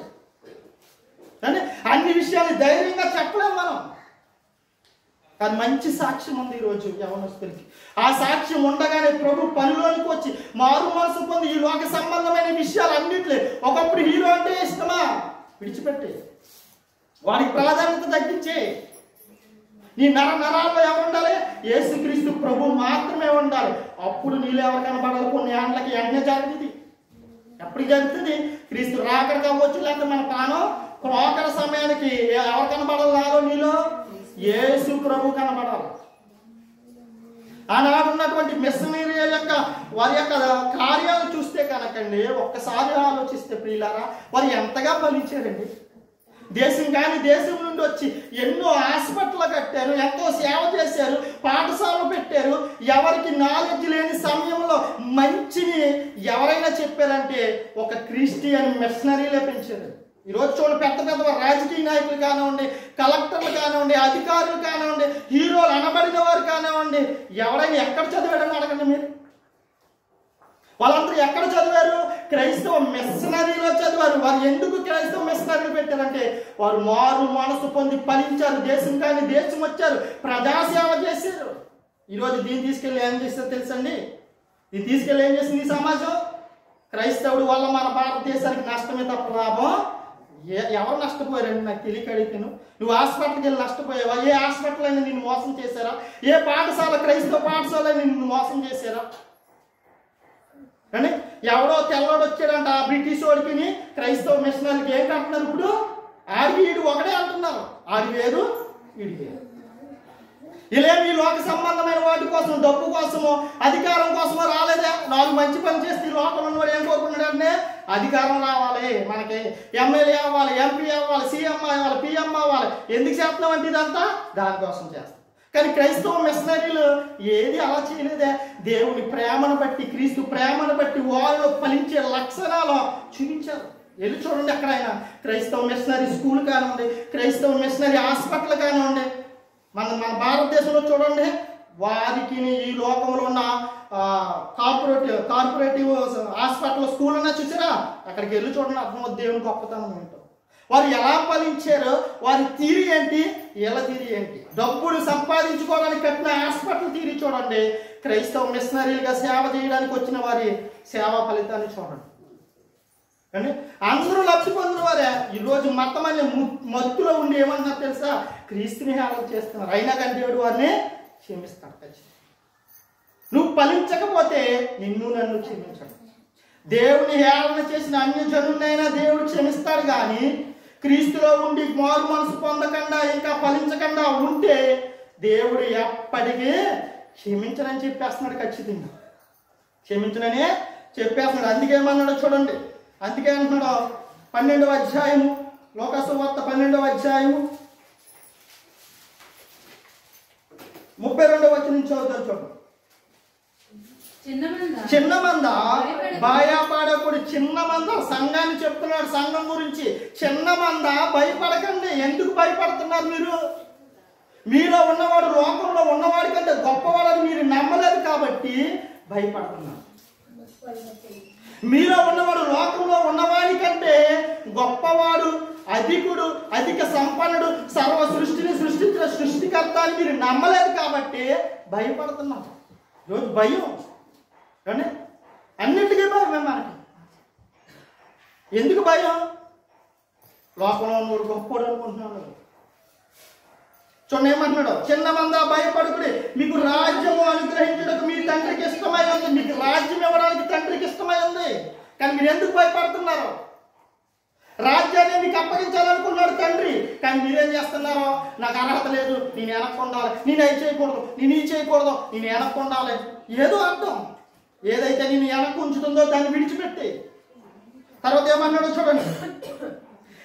కానీ అన్ని విషయాలు ధైర్యంగా చెప్పలేము మనం. కానీ మంచి సాక్ష్యం ఉంది ఈరోజు యవనస్తులకి. ఆ సాక్ష్యం ఉండగానే ప్రభు పనిలోనికి వచ్చి మారు మనసు పొంది ఈ లోక సంబంధమైన విషయాలు అన్నింటిలే. ఒకప్పుడు హీరో అంటే ఇష్టమా? విడిచిపెట్టే, వాడికి ప్రాధాన్యత తగ్గించే. నీ నరాల్లో ఎవరు ఉండాలి? యేసుక్రీస్తు ప్రభు మాత్రమే ఉండాలి. అప్పుడు నీళ్ళు ఎవరు కనబడాలి? కొన్ని ఏళ్ళకి యజ్ఞ జరుగుతుంది. ఎప్పుడు జరుగుతుంది? క్రీస్తు రాకడ కావచ్చు, లేకపోతే మన ప్రాణం క్రోకర సమయానికి ఎవరు కనబడాలి? నాలో నీలో యేసు ప్రభు కనబడాలి. ఆనాడు ఉన్నటువంటి మిషనరీల యొక్క వారి యొక్క కార్యాలు చూస్తే కనుకండి, ఒక్కసారి ఆలోచిస్తే ప్రియులారా, వారు ఎంతగా ఫలించారండి. దేశం కానీ దేశం నుండి వచ్చి ఎన్నో హాస్పిటల్ కట్టారు, ఎంతో సేవ చేశారు, పాఠశాలలు పెట్టారు. ఎవరికి నాలెడ్జ్ లేని సమయంలో మంచిని ఎవరైనా చెప్పారంటే ఒక క్రిస్టియన్ మిషనరీలే పెంచారు. ఈరోజు చూడండి, పెద్ద పెద్ద రాజకీయ నాయకులు కానివ్వండి, కలెక్టర్లు కానివ్వండి, అధికారులు కానివ్వండి, హీరోలు అనబడిన వారు కానివ్వండి, ఎవరైనా ఎక్కడ చదివాడని అడగండి మీరు. వాళ్ళందరూ ఎక్కడ చదివారు? క్రైస్తవ మిషనరీలో చదివారు. వారు ఎందుకు క్రైస్తవ మిషనరీలు పెట్టారంటే వారు మారు మనసు పొంది ఫలించారు. దేశం కానీ దేశం వచ్చారు, ప్రజాసేవ చేశారు. ఈరోజు దీన్ని తీసుకెళ్ళి ఏం చేస్తారు తెలుసండి? దీన్ని తీసుకెళ్ళి ఏం చేసింది ఈ సమాజం? క్రైస్తవుడి వల్ల మన భారతదేశానికి నష్టమే తప్ప లాభం ఎవరు నష్టపోయారండి? నాకు తెలియక అడిగితేను. నువ్వు హాస్పిటల్కి వెళ్ళి నష్టపోయావా? ఏ హాస్పిటల్ అయినా నిన్ను మోసం చేశారా? ఏ పాఠశాల క్రైస్తవ పాఠశాల అయినా నిన్ను మోసం చేశారా? కానీ ఎవడో తెల్లవాడు వచ్చాడంట, ఆ బ్రిటిష్ వాడికి క్రైస్తవ మిషనరీకి ఏంటి అంటున్నారు? ఇప్పుడు ఆడికి ఈడు ఒకటే అంటున్నారు. ఆడి వేరు, ఈడి వేరు. ఇలామి లోక సంబంధమైన వాటి కోసం, డబ్బు కోసమో అధికారం కోసమో రాలేదా? నాలుగు మంచి పని చేస్తే ఈ లోకంలో ఉన్నవాడు ఏం కోరుకున్నాడంటే అధికారం రావాలి, మనకి ఎమ్మెల్యే అవ్వాలి, ఎంపీ అవ్వాలి, సీఎం అవ్వాలి, పిఎం అవ్వాలి. ఎందుకు చేస్తున్నామంటే ఇదంతా దానికోసం చేస్తాం. కానీ క్రైస్తవ మిషనరీలు ఏది అలా చేయలేదే. దేవుని ప్రేమను బట్టి, క్రీస్తు ప్రేమను బట్టి వాళ్ళు ఫలించే లక్షణాలు చూపించారు. వెళ్ళి చూడండి, ఎక్కడైనా క్రైస్తవ మిషనరీ స్కూల్ కానివ్వండి, క్రైస్తవ మిషనరీ హాస్పిటల్ కానివ్వండి, మన భారతదేశంలో చూడండి, వారికి ఈ లోకంలో ఉన్న కార్పొరేటివ్ హాస్పిటల్ స్కూల్ అన్నా చూసారా? అక్కడికి వెళ్ళి చూడండి, అర్థమవుతుంది దేవుని గొప్పతనం ఏంటో. వారు ఎలా ఫలించారో, వారి తీరి ఏంటి, ఎలా తీరి ఏంటి. డబ్బులు సంపాదించుకోవడానికి కట్టిన హాస్పిటల్ తీరి చూడండి, క్రైస్తవ మిషనరీలుగా సేవ చేయడానికి వచ్చిన వారి సేవా ఫలితాన్ని చూడండి. కానీ అందరూ లబ్ధి పొందిన వారే ఈరోజు మతమనే మత్తులో ఉండి ఏమన్నా తెలుసా? క్రీస్తుని హేళన చేస్తున్నారు. అయినా కానీ దేవుడు వారిని క్షమిస్తాడు. నువ్వు ఫలించకపోతే నిన్ను నన్ను క్షమించడు. దేవుని హేళన చేసిన అన్యజనులైనా దేవుడు క్షమిస్తాడు. కానీ క్రీస్తులో ఉండి మారు మనసు పొందకుండా ఇంకా ఫలించకుండా ఉంటే దేవుడు ఎప్పటికీ క్షమించనని చెప్పేస్తున్నాడు. ఖచ్చితంగా క్షమించననే చెప్పేస్తున్నాడు. అందుకేమన్నాడు చూడండి, అందుకే అంటున్నాడు 12వ అధ్యాయము, లోకాసు వార్త 12వ అధ్యాయము 32వ వచనం నుంచి చదువుతారు చూడండి. చిన్న మంద భయపడకూడదు. చిన్న మంద సంఘాన్ని చెప్తున్నాడు, సంఘం గురించి. చిన్న మంద భయపడకండి. ఎందుకు భయపడుతున్నారు మీరు? మీలో ఉన్నవాడు లోకంలో ఉన్నవాడి కంటే గొప్పవాడని మీరు నమ్మలేదు కాబట్టి భయపడుతున్నారు. మీలో ఉన్నవాడు లోకంలో ఉన్నవాడి కంటే గొప్పవాడు, అధికుడు, అధిక సంపన్నుడు, సర్వ సృష్టిని సృష్టించిన సృష్టికర్త అని మీరు నమ్మలేదు కాబట్టి భయపడుతున్నారు. రోజు భయం కానీ అన్నిటికీ భయమే మనకి. ఎందుకు భయం? లోకంలో ఉన్నవాడు గొప్పవాడు అనుకుంటున్నాడు. చూడండి ఏమంటున్నాడు, చిన్న మంద భయపడుకుడి, మీకు రాజ్యము అనుగ్రహించడానికి మీ తండ్రికి ఇష్టమై ఉంది. మీకు రాజ్యం ఇవ్వడానికి తండ్రికి ఇష్టమై ఉంది, కానీ మీరు ఎందుకు భయపడుతున్నారు? రాజ్యాన్ని మీకు అప్పగించాలనుకున్నాడు తండ్రి, కానీ మీరేం చేస్తున్నారో, నాకు అర్హత లేదు, నేను వెనక్కుండాలి, నేను అవి చేయకూడదు, నేను ఈ చేయకూడదు, నేను వెనక్కుండాలి. ఏదో అర్థం, ఏదైతే నేను వెనక్కు ఉంచుతుందో దాన్ని విడిచిపెట్టి. తర్వాత ఏమన్నాడు చూడండి,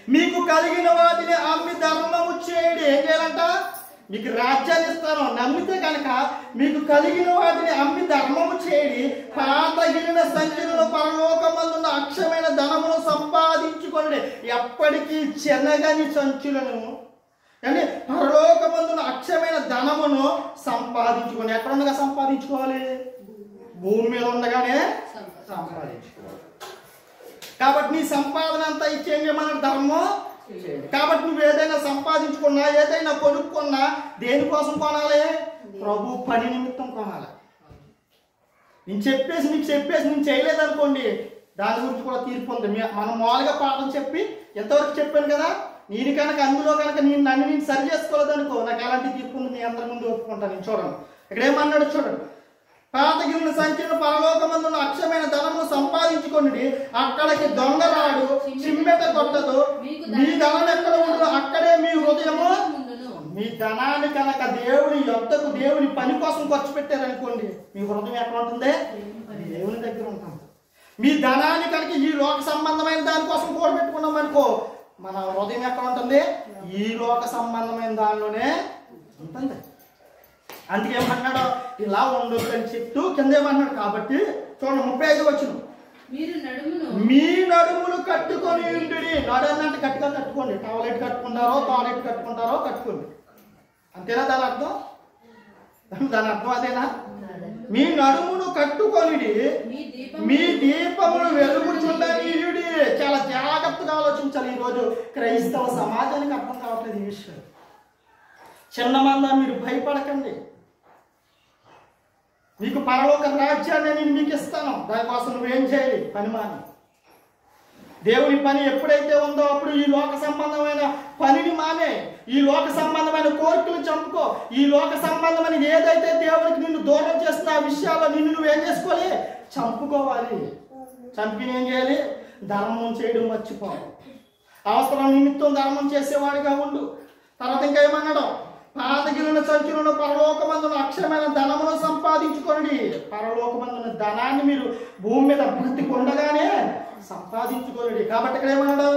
మీకు కలిగిన వాటిని అమ్మి ధర్మము చేయండి. ఏం చేయాలంట? మీకు రాజ్యాన్ని ఇస్తాను, నమ్మితే కనుక మీకు కలిగిన వాటిని అమ్మి ధర్మము చేయండి. పాతగిలిన సంఖ్యలను పరలోకమందున్న అక్షయమైన ధనమును సంపాదించుకోండి. ఎప్పటికీ చెనగని సంచులను అంటే పరలోకమందున్న అక్షయమైన ధనమును సంపాదించుకోండి. ఎక్కడ ఉండగా సంపాదించుకోవాలి? భూమి మీద ఉండగానే సంపాదించుకోవాలి. కాబట్టి నీ సంపాదన అంతా ఇచ్చేయండి మన ధర్మం. కాబట్టి నువ్వు ఏదైనా సంపాదించుకున్నా, ఏదైనా కొనుక్కున్నా దేనికోసం కొనాలి? ప్రభు పని నిమిత్తం కొనాలి. నేను చెప్పేసి నేను చేయలేదనుకోండి, దాని గురించి కూడా తీర్పు ఉంది. మనం మామూలుగా పాఠం చెప్పి ఎంతవరకు చెప్పాను కదా, నేను కనుక అందులో కనుక నేను సరి చేసుకోలేదనుకో, నాకు ఎలాంటి తీర్పు ఉంది మీ అందరి ముందు ఒప్పుకుంటాను. నేను చూడండి, ఇక్కడ ఏమన్నాడు చూడండి, పాతగిరిన సంఖ్యను పరలోకమందున్న అక్షయమైన ధనమును సంపాదించుకోండి. అక్కడికి దొంగ రాడు, చిమ్మెట కొట్టదు. మీ ధనం ఎక్కడ ఉండదు అక్కడే మీ హృదయము. మీ ధనాన్ని కనుక దేవుని యొద్దకు, దేవుని పని కోసం ఖర్చు పెట్టారనుకోండి, మీ హృదయం ఎక్కడ ఉంటుంది? దేవుని దగ్గర ఉంటాం. మీ ధనాన్ని కనుక ఈ లోక సంబంధమైన దానికోసం కూడబెట్టుకున్నాం అనుకో, మన హృదయం ఎక్కడ ఉంటుంది? ఈ లోక సంబంధమైన దానిలోనే ఉంటుంది. అందుకే ఏమన్నాడు, ఇలా ఉండొద్దు అని చెప్తూ కింద ఏమన్నాడు. కాబట్టి చూడండి 35 వచనం, మీ నడుములు కట్టుకొని ఉండుడి. నడనంటే గట్టిగా కట్టుకోండి. టవలెట్ కట్టుకుంటారో, టాయిలెట్ కట్టుకుంటారో కట్టుకోండి. అంతేనా దాని అర్థం? అదేనా? మీ నడుమును కట్టుకొని మీ దీపములు వెలుగుచుండనీయుడి. చాలా జాగ్రత్తగా ఆలోచించాలి. ఈరోజు క్రైస్తవ సమాజానికి అర్థం కావట్లేదు ఈ విషయం. చిన్న మంద మీరు భయపడకండి. మీకు పరలోక రాజ్యాన్ని నేను మీకు ఇస్తాను, దానికోసం నువ్వేం చేయాలి? పని మాని. దేవుని పని ఎప్పుడైతే ఉందో అప్పుడు ఈ లోక సంబంధమైన పనిని మానే, ఈ లోక సంబంధమైన కోరికలు చంపుకో. ఈ లోక సంబంధమైన ఏదైతే దేవునికి నిన్ను దూరం చేస్తున్న ఆ విషయాల్లో నిన్ను నువ్వేం చేసుకోవాలి? చంపుకోవాలి. చంపి ఏం చేయాలి? ధర్మం చేయడం మర్చిపోవాలి. అవసరం నిమిత్తం ధర్మం చేసేవాడిగా ఉండు. తర్వాత ఇంకా ఏమన్నాడు, పాతగిలిన సంచులను పరలోకమందున అక్షయమైన ధనమును సంపాదించుకోండి. పరలోకమందున ధనాన్ని మీరు భూమి మీద బ్రతికుండగానే సంపాదించుకోండి. కాబట్టి ఇక్కడ ఏమన్నాడు,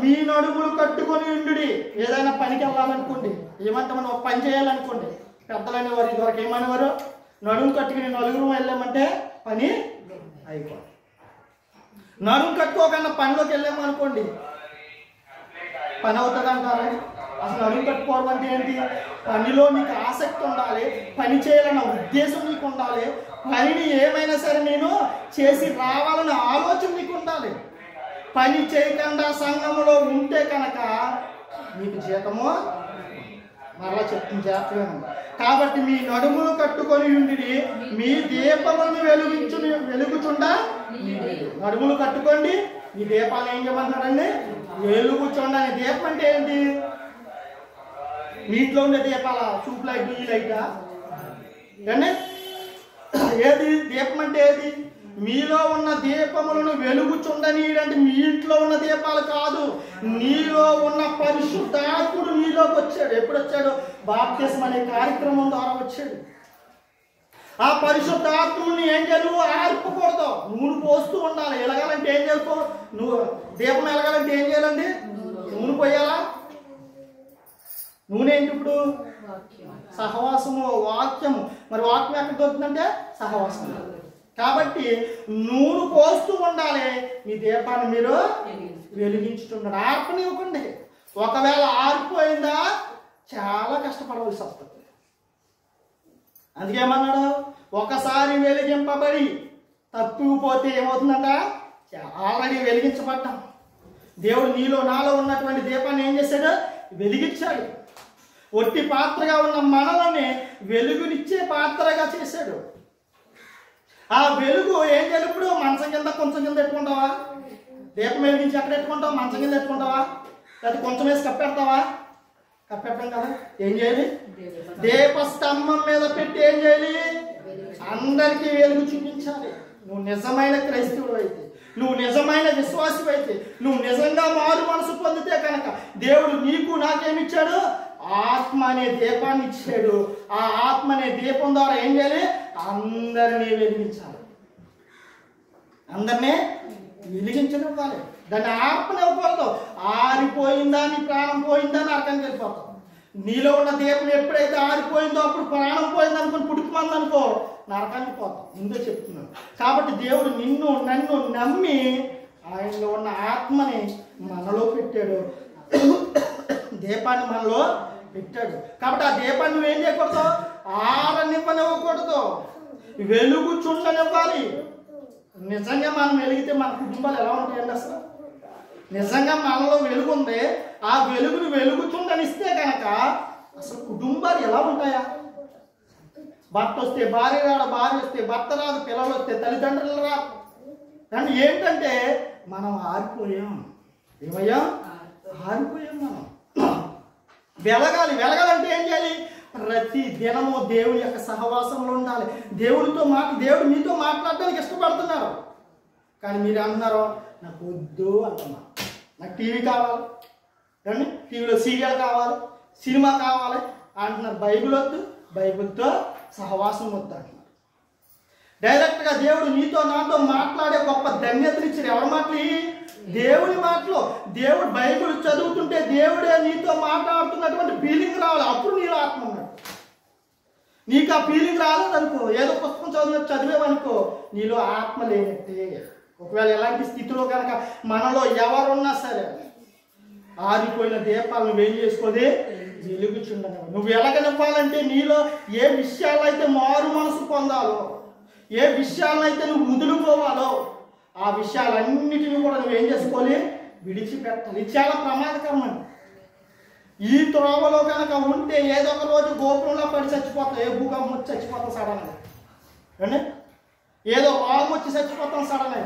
మీ నడుములు కట్టుకొని ఉండుడి. ఏదైనా పనికి వెళ్ళాలనుకోండి, ఏమంటే మనం ఒక పని చేయాలనుకోండి, పెద్దలనే వారు ఇదివరకు ఏమనేవారు, నడుము కట్టుకుని నలుగురు వెళ్ళామంటే పని అయిపోయి. నడుము కట్టుకోకుండా పనిలోకి వెళ్ళామనుకోండి, పని అవుతుంది అంటారా? అసలు నడుము కట్టుకోవడం అంటే ఏంటి? పనిలో నీకు ఆసక్తి ఉండాలి, పని చేయాలన్న ఉద్దేశం నీకు ఉండాలి, పనిని ఏమైనా సరే నేను చేసి రావాలన్న ఆలోచన నీకు ఉండాలి. పని చేయకుండా సంఘంలో ఉంటే కనుక నీకు జీతము మరలా చెప్తుంది జాగ్రత్తగా. కాబట్టి మీ నడుములు కట్టుకొని ఉండి మీ దీపములను వెలుగుచుండా. నడుములు కట్టుకోండి, మీ దీపాలు ఏం చేయమంటారండి? వెలుగుచుండని. దీపం అంటే ఏంటి? నీటిలో ఉండే దీపాల చూపు లైట్, ఈ లైటా? కానీ ఏది దీపం అంటే ఏది? మీలో ఉన్న దీపములను వెలుగుచుండని అంటే మీ ఇంట్లో ఉన్న దీపాలు కాదు, నీలో ఉన్న పరిశుద్ధాత్ముడు నీలోకి వచ్చాడు. ఎప్పుడు వచ్చాడు? బాప్తిస్మం అనే కార్యక్రమం ద్వారా వచ్చాడు. ఆ పరిశుద్ధాత్మని ఏం చేయాలి? ఆర్పకూడదు, నూనె పోస్తూ ఉండాలి. ఎలగాలంటే ఏం చేసుకో, నువ్వు దీపం ఎలగాలంటే ఏం చేయాలండి? నూనె పోయాలా? నూనె ఏంటి ఇప్పుడు? సహవాసము, వాక్యము. మరి వాక్యం ఎక్కడ దొరుకుతుందంటే సహవాసం. కాబట్టి నూనె పోస్తూ ఉండాలి, మీ దీపాన్ని మీరు వెలిగించుతున్నాడు. ఆర్పనివ్వకండి. ఒకవేళ ఆరిపోయిందా చాలా కష్టపడవలసి వస్తుంది. అందుకేమన్నాడు? ఒకసారి వెలిగింపబడి తప్పిపోతే ఏమవుతుందంట? ఆల్రెడీ వెలిగించబడ్డాం. దేవుడు నీలో నాలో ఉన్నటువంటి దీపాన్ని ఏం చేశాడు? వెలిగించాడు. ఒట్టి పాత్రగా ఉన్న మనల్ని వెలుగునిచ్చే పాత్రగా చేశాడు. ఆ వెలుగు ఏం చేయాలి? ఇప్పుడు మంచం కింద కొంచెం కింద పెట్టుకుంటావా? దీపం వెలిగించి ఎక్కడ పెట్టుకుంటావా? మంచం కింద పెట్టుకుంటావా? లేకపోతే కొంచెం వేసి కప్పెడతావా? కప్పెట్టం కదా. ఏం చేయాలి? దీపస్తంభం మీద పెట్టి ఏం చేయాలి? అందరికీ వెలుగు చూపించాలి. నువ్వు నిజమైన క్రైస్తవుడు అయితే, నువ్వు నిజమైన విశ్వాసి అయితే, నువ్వు నిజంగా మారు మనసు పొందితే కనుక దేవుడు నీకు నాకేమిచ్చాడు? ఆత్మ అనే దీపాన్ని ఇచ్చాడు. ఆ ఆత్మ అనే దీపం ద్వారా ఏం చేయాలి? అందరినీ వెలిగించాలి. అందరినీ వెలిగించనివ్వాలి. దాన్ని ఆర్పనివ్వకూడదు. ఆరిపోయిందా, నీ ప్రాణం పోయిందా అని అర్థం వెళ్ళిపోతాం. నీలో ఉన్న దీపం ఎప్పుడైతే ఆరిపోయిందో అప్పుడు ప్రాణం పోయింది అనుకుని పుట్టుకుమంది అనుకో, నరకానికి పోతాం. ముందే చెప్తున్నాను. కాబట్టి దేవుడు నిన్ను నన్ను నమ్మి ఆయనలో ఉన్న ఆత్మని మనలో పెట్టాడు, దీపాన్ని మనలో పెట్టాడు. కాబట్టి ఆ దీపాన్ని నువ్వు ఏం చేయకూడదు? ఆరనివ్వనివ్వకూడదు, వెలుగు చుండనివ్వాలి. నిజంగా మనం వెలిగితే మన కుటుంబాలు ఎలా ఉంటాయండి? అసలు నిజంగా మనలో వెలుగు ఉంది, ఆ వెలుగును వెలుగుచుండనిస్తే కనుక అసలు కుటుంబాలు ఎలా ఉంటాయా? భర్త వస్తే భార్య రాడు, భార్య వస్తే భర్త రాదు, పిల్లలు వస్తే తల్లిదండ్రులు రాదు. కానీ ఏంటంటే మనం ఆరిపోయాం. ఏమయ్యాం? ఆరిపోయాం. మనం వెలగాలి. వెలగాలంటే ఏం చేయాలి? ప్రతి దినము దేవుని యొక్క సహవాసంలో ఉండాలి. దేవుడితో దేవుడు మీతో మాట్లాడడానికి ఇష్టపడుతున్నారు. కానీ మీరు అంటున్నారు నాకు వద్దు అంటున్నారు. నాకు టీవీ కావాలి, కానీ టీవీలో సీరియల్ కావాలి, సినిమా కావాలి అంటున్నారు. బైబిల్ వద్దు, బైబిల్తో సహవాసం వద్దు అంటున్నారు. డైరెక్ట్గా దేవుడు నీతో నాతో మాట్లాడే గొప్ప ధన్యతలు ఇచ్చారు. ఎవరి మాటలు? దేవుని మాటలు. దేవుడు బైబిల్ చదువుతుంటే దేవుడే నీతో మాట్లాడుతున్నటువంటి ఫీలింగ్ రావాలి. అప్పుడు నీలో ఆత్మ ఉన్నాడు. నీకు ఆ ఫీలింగ్ రాలేదనుకో, ఏదో పుస్తకం చదివేవనుకో, నీలో ఆత్మ లేనట్టే. ఒకవేళ ఎలాంటి స్థితిలో కనుక మనలో ఎవరున్నా సరే ఆరిపోయిన దీపాలను వేడి చేసుకొని వెలుగుచుండగా నువ్వు ఎలాగనివ్వాలంటే నీలో ఏ విషయాలు అయితే మారు మనసు పొందాలో, ఏ విషయాలైతే నువ్వు ముదులుకోవాలో ఆ విషయాలన్నిటిని కూడా నువ్వేం చేసుకోవాలి? విడిచిపెట్టాలి. ఇది చాలా ప్రమాదకరమైన. ఈ త్రోవలో కనుక ఉంటే ఏదో ఒక రోజు గోపురంలో పడి చచ్చిపోతాం. ఏ భూకంపం వచ్చి చచ్చిపోతాం సడన్గా, అంటే ఏదో రోగం వచ్చి చచ్చిపోతాం సడన్గా,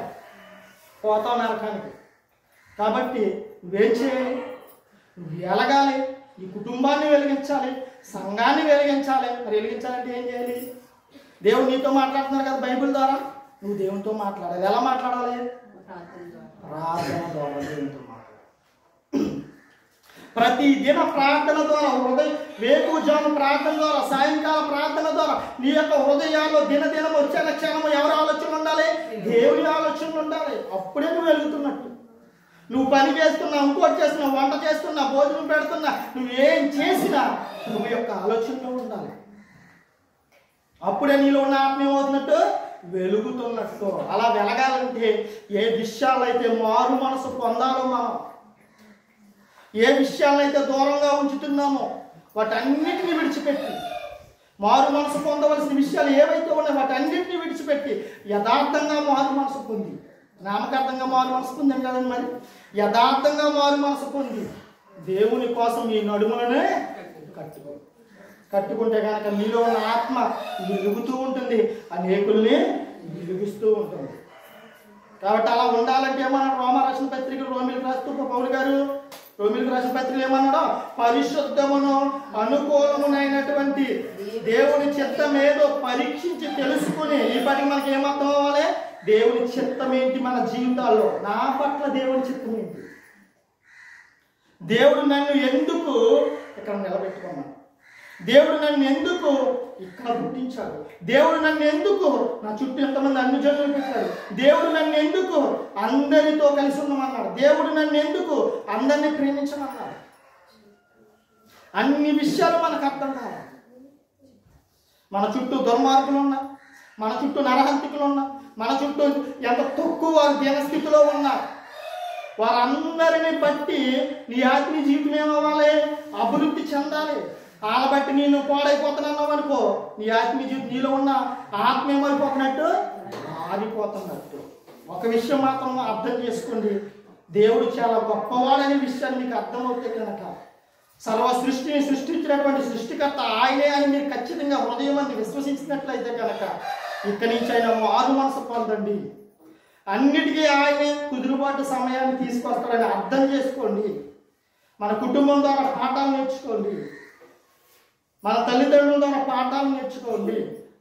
పోతాం నరకానికి. కాబట్టి నువ్వేం చేయాలి? నువ్వు వెలగాలి. ఈ కుటుంబాన్ని వెలిగించాలి, సంఘాన్ని వెలిగించాలి. మరి వెలిగించాలంటే ఏం చేయాలి? దేవుడు నీతో మాట్లాడుతున్నారు కదా బైబిల్ ద్వారా, నువ్వు దేవునితో మాట్లాడాలి. ఎలా మాట్లాడాలి? ప్రార్థన ద్వారా దేవునితో మాట్లాడాలి. ప్రతి దిన ప్రార్థన ద్వారా, వేకువజాము ప్రార్థన ద్వారా, సాయంకాల ప్రార్థన ద్వారా నీ యొక్క హృదయాల్లో దినదినం వచ్చే క్షణము ఎవరి ఆలోచన ఉండాలి? దేవుని ఆలోచన ఉండాలి. అప్పుడే నువ్వు వెలుగుతున్నట్టు. నువ్వు పని చేస్తున్నా, ఇంకోటి చేస్తున్నా, వంట చేస్తున్నా, భోజనం పెడుతున్నా, నువ్వేం చేసినా నువ్వు యొక్క ఆలోచనలో ఉండాలి. అప్పుడే నీలో ఉన్న ఆత్మ ఏమవుతున్నట్టు? వెలుగుతున్నట్టు. అలా వెలగాలంటే ఏ విషయాలైతే మారు మనసు పొందాలో, మనం ఏ విషయాలైతే దూరంగా ఉంచుతున్నామో వాటన్నిటిని విడిచిపెట్టి, మారు మనసు పొందవలసిన విషయాలు ఏవైతే ఉన్నాయో వాటన్నిటిని విడిచిపెట్టి యథార్థంగా మారు మనసు పొంది, నామకార్థంగా మారు మనసు పొందాను కదండి, మరి యథార్థంగా మారు మనసు పొంది దేవుని కోసం ఈ నడుములనే కట్టుకుంటే కనుక మీలో ఉన్న ఆత్మ వెలుగుతూ ఉంటుంది, అనేకుల్ని వెలిగిస్తూ ఉంటుంది. కాబట్టి అలా ఉండాలంటే ఏమన్నాడు? రోమరాసిన పత్రిక రోమిలకు రాస్తూ పౌలు గారు రోమిలకు రాసిన పత్రికలు ఏమన్నాడో, పరిశుద్ధమును అనుకూలమునైనటువంటి దేవుని చిత్తం ఏదో పరీక్షించి తెలుసుకుని, ఈ పని మనకి ఏమర్థం అవ్వాలి? దేవుని చిత్తం ఏంటి మన జీవితాల్లో, నా పట్ల దేవుని చిత్తం ఏంటి, దేవుడు నన్ను ఎందుకు ఇక్కడ నిలబెట్టుకున్నాడు, దేవుడు నన్ను ఎందుకు ఇక్కడ పుట్టించాడు, దేవుడు నన్ను ఎందుకు నా చుట్టూ ఎంతమంది అన్ని జనులు పెట్టాడు, దేవుడు నన్ను ఎందుకు అందరితో కలిసి ఉండమన్నాడు, దేవుడు నన్ను ఎందుకు అందరినీ ప్రేమించమన్నాడు. అన్ని విషయాలు మనకు అర్థం కావాలి. మన చుట్టూ దుర్మార్గులు ఉన్నా, మన చుట్టూ నరహంతికులు ఉన్నా, మన చుట్టూ ఎంత తక్కువ వారు దీనస్థితిలో ఉన్నారు, వారందరిని బట్టి నీ ఆత్మీయ జీవితం ఏమవ్వాలి, అభివృద్ధి చెందాలి. వాళ్ళ బట్టి నేను పాడైపోతున్నావు అనుకో, నీ ఆత్మీయ జీవితం నీలో ఉన్న ఆత్మ ఏమైపోతున్నట్టు ఆరిపోతున్నట్టు. ఒక విషయం మాత్రం అర్థం చేసుకోండి, దేవుడు చాలా గొప్పవాడనే విషయాన్ని మీకు అర్థమవుతే కనుక, సర్వ సృష్టిని సృష్టించినటువంటి సృష్టికర్త ఆయనే అని మీరు ఖచ్చితంగా హృదయం అంది విశ్వసించినట్లయితే కనుక ఇక్కడి నుంచి ఆయన మారు మనసు పొందండి. అన్నిటికీ ఆయనే కుదురుబాటు సమయాన్ని తీసుకొస్తాడని అర్థం చేసుకోండి. మన కుటుంబం ద్వారా పాఠాలు నేర్చుకోండి, మన తల్లిదండ్రుల ద్వారా పాఠాలు నేర్చుకోండి,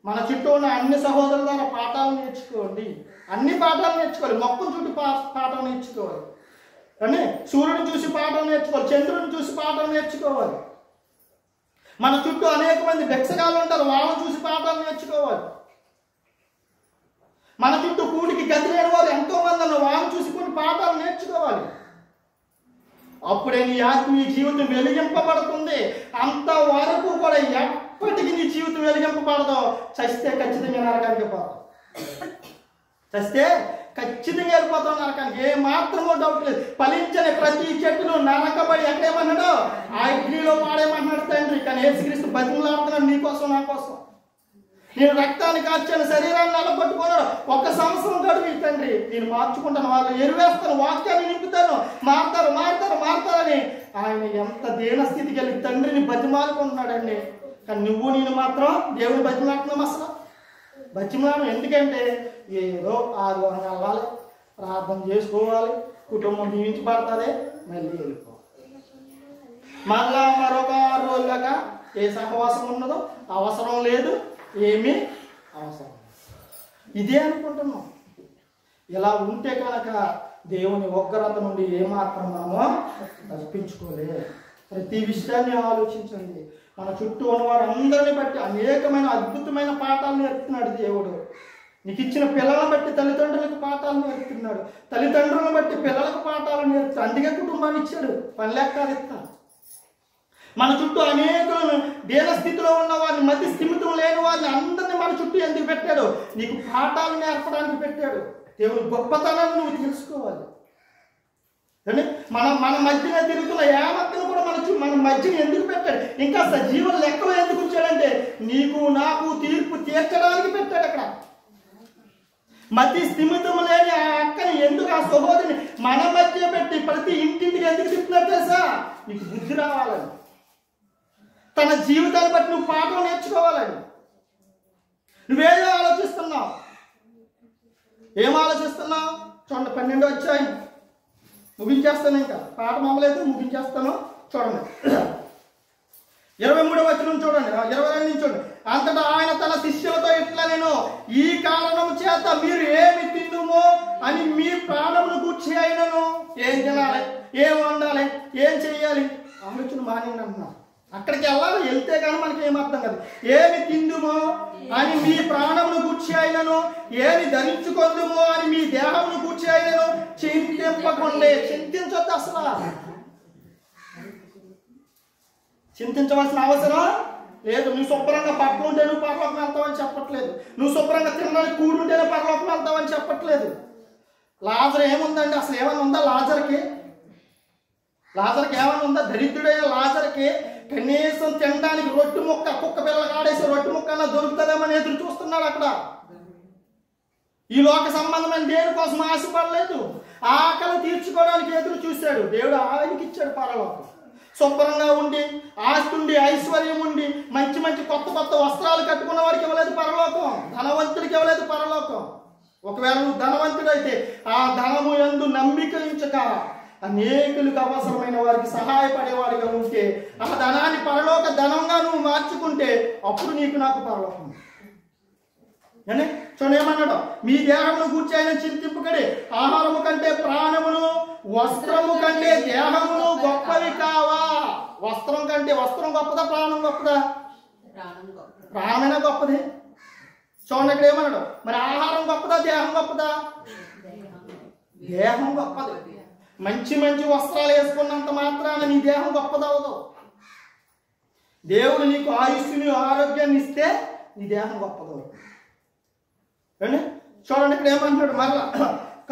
మన చుట్టూ ఉన్న అన్ని సహోదరుల ద్వారా పాఠాలు నేర్చుకోండి. అన్ని పాఠాలు నేర్చుకోవాలి. మొక్కను చుట్టూ పాఠం నేర్చుకోవాలి, కానీ సూర్యుని చూసి పాఠం నేర్చుకోవాలి, చంద్రుని చూసి పాఠం నేర్చుకోవాలి. మన చుట్టూ అనేక మంది భిక్షగాళ్ళు ఉంటారు, వాళ్ళని చూసి పాఠాలు నేర్చుకోవాలి. మన చుట్టూ కూడికి గతి లేని వారు ఎంతో మంది అన్న వాళ్ళని చూసి కొన్ని పాఠాలు నేర్చుకోవాలి. అప్పుడే నీ ఆత్మీయ జీవితం వెలిగింపబడుతుంది. అంతవరకు కూడా ఎప్పటికీ నీ జీవితం వెలిగింపబడదు. చస్తే ఖచ్చితంగా నరకానికి పోతాం, చస్తే ఖచ్చితంగా వెళ్ళిపోతాం నరకానికి, ఏ మాత్రమో డౌట్ లేదు. ఫలించని ప్రతి చెట్టును నరకబడి ఎక్కడేమన్నాడు, ఆ అగ్నిలో పాడేమన్నాడు తండ్రి. కానీ యేసుక్రీస్తు బతిమలాడుతున్నాడు నీకోసం నా కోసం. నేను రక్తాన్ని కార్చాను, శరీరాన్ని నలగొట్టుకున్నాడు. 1 సంవత్సరం గడువు తండ్రి, నేను మార్చుకుంటాను, వాళ్ళు ఎరువేస్తాను, వాక్యాన్ని నింపుతాను, మారుతారని ఆయన ఎంత దీనస్థితికి వెళ్ళి తండ్రిని బతిమాలుకుంటున్నాడండి. కానీ నువ్వు నేను మాత్రం దేవుని బతిమాలుతున్నాం. అసలు బతిమాలను ఎందుకంటే ఏదో 6 వారాలు వెళ్ళాలి, ప్రార్థన చేసుకోవాలి, కుటుంబం దీవించబడుతుంది, మళ్ళీ వెళ్ళిపోవాలి. మళ్ళా మరొక 6 రోజులుగా ఏ సహవాసం ఉన్నదో అవసరం లేదు, ఏమీ అవసరం ఇదే అనుకుంటున్నాం. ఇలా ఉంటే కనుక దేవుని ఉగ్రత నుండి ఏమాత్రం మనము తప్పించుకోలేదు. ప్రతి విషయాన్ని ఆలోచించండి. మన చుట్టూ ఉన్న వారందరిని బట్టి అనేకమైన అద్భుతమైన పాఠాలు నేర్పుతున్నాడు దేవుడు. నీకు ఇచ్చిన పిల్లలను బట్టి తల్లిదండ్రులకు పాఠాలు నేర్పుతున్నాడు, తల్లిదండ్రులను బట్టి పిల్లలకు పాఠాలు నేర్పుతాడు. అందుకే కుటుంబాన్ని ఇచ్చాడు, పని లెక్కలు ఇస్తాడు. మన చుట్టూ అనేక దీనస్థితిలో ఉన్న వారిని, మతి స్థిమితం లేని వారిని అందరినీ మన చుట్టూ ఎందుకు పెట్టాడు, నీకు పాఠాలు నేర్పడానికి పెట్టాడు. దేవుని గొప్పతనాన్ని నువ్వు తెలుసుకోవాలి. కానీ మన మధ్యన తిరుగుతున్న యావత్తను కూడా మన మధ్యన ఎందుకు పెట్టాడు, ఇంకా సజీవుల లెక్కలో ఎందుకు ఉంచాడంటే నీకు నాకు తీర్పు తీర్చడానికి పెట్టాడు. అక్కడ మతి స్థిమితం లేని ఆ అక్కని ఎందుకు, ఆ సహోదరిని మన మధ్య పెట్టి ప్రతి ఇంటింటికి ఎందుకు తిప్పుతున్నారు తెలుసా, నీకు బుద్ధి రావాలని, తన జీవితాన్ని బట్టి నువ్వు పాఠం నేర్చుకోవాలని. నువ్వేదో ఆలోచిస్తున్నావు, ఏం ఆలోచిస్తున్నావు చూడండి. 12 వచ్చాయి, ముగించేస్తాను, ఇంకా పాఠం అమలైతే ముగించేస్తాను. చూడండి 23వ వచనం చూడండి, 22 నుంచి చూడండి. అంతటా ఆయన తన శిష్యులతో ఇట్లా, నేను ఈ కారణం చేత మీరు ఏమి తిందుమో అని మీ ప్రాణమును గూర్చి అయినను, ఏం తినాలి, ఏం వండాలి, ఏం చెయ్యాలి ఆలోచన మానేయండి అంటున్నాను. అక్కడికి వెళ్తే కానీ మనకి ఏమర్థం కాదు. ఏమి తిందుమో అని మీ ప్రాణమును గూర్చి అయినను, ఏమి ధరించుకొందుమో అని మీ దేహమును గూర్చి అయినను చింతింపకుండే. చింతించొద్దు, అసలు చింతించవలసిన అవసరం లేదు. నువ్వు శుభ్రంగా పట్టుకుంటే నువ్వు పరలోకం వెళ్తావని చెప్పట్లేదు, నువ్వు శుభ్రంగా తినడానికి కూడుంటేనే పరలోకం వెళ్తావని చెప్పట్లేదు. లాజర్ ఏముందండి, అసలు ఏమైనా ఉందా లాజర్కి ఏమైనా ఉందా? దరిద్రుడైన లాజర్కి కనీసం తినడానికి రొట్టె ముక్క, కుక్క పిల్లలు ఆడేసి రొట్టె ముక్క అన్నా దొరుకుతుందేమని ఎదురు చూస్తున్నాడు. అక్కడ ఈ లోక సంబంధమైన దేనికోసం ఆశపడలేదు, ఆకలి తీర్చుకోవడానికి ఎదురు చూశాడు. దేవుడు ఆయనకి ఇచ్చాడు పరలోకం. శుభ్రంగా ఉండి, ఆస్తి ఉండి, ఐశ్వర్యం ఉండి, మంచి మంచి కొత్త కొత్త వస్త్రాలు కట్టుకున్న వారికి ఇవ్వలేదు పరలోకం, ధనవంతుడికి ఇవ్వలేదు పరలోకం. ఒకవేళ నువ్వు ధనవంతుడైతే ఆ ధనము యందు నమ్మిక ఉంచక అనేకులకు అవసరమైన వారికి సహాయపడేవాడిగా ఉంటే, ఆ ధనాన్ని పరలోక ధనంగా నువ్వు మార్చుకుంటే అప్పుడు నీకు నాకు పరలోకం. అని చూడండి ఏమన్నాడు, మీ దేహమును గూర్చి ఆయన చింతింపకడి, ఆహారము కంటే ప్రాణమును, వస్త్రము కంటే దేహమును గొప్పవి కావా. వస్త్రం కంటే వస్త్రం గొప్పదా, ప్రాణం గొప్పదా? ప్రాణమైనా గొప్పది. చూడండి ఇక్కడ ఏమన్నాడు, మరి ఆహారం గొప్పదా దేహం గొప్పదా? దేహం గొప్పది. మంచి మంచి వస్త్రాలు వేసుకున్నంత మాత్రాన నీ దేహం గొప్పదవదు. దేవుడు నీకు ఆయుష్ని ఆరోగ్యాన్ని ఇస్తే నీ దేహం గొప్పదవుతుంది. చూడండి ఇక్కడ ఏమంటున్నాడు మరలా,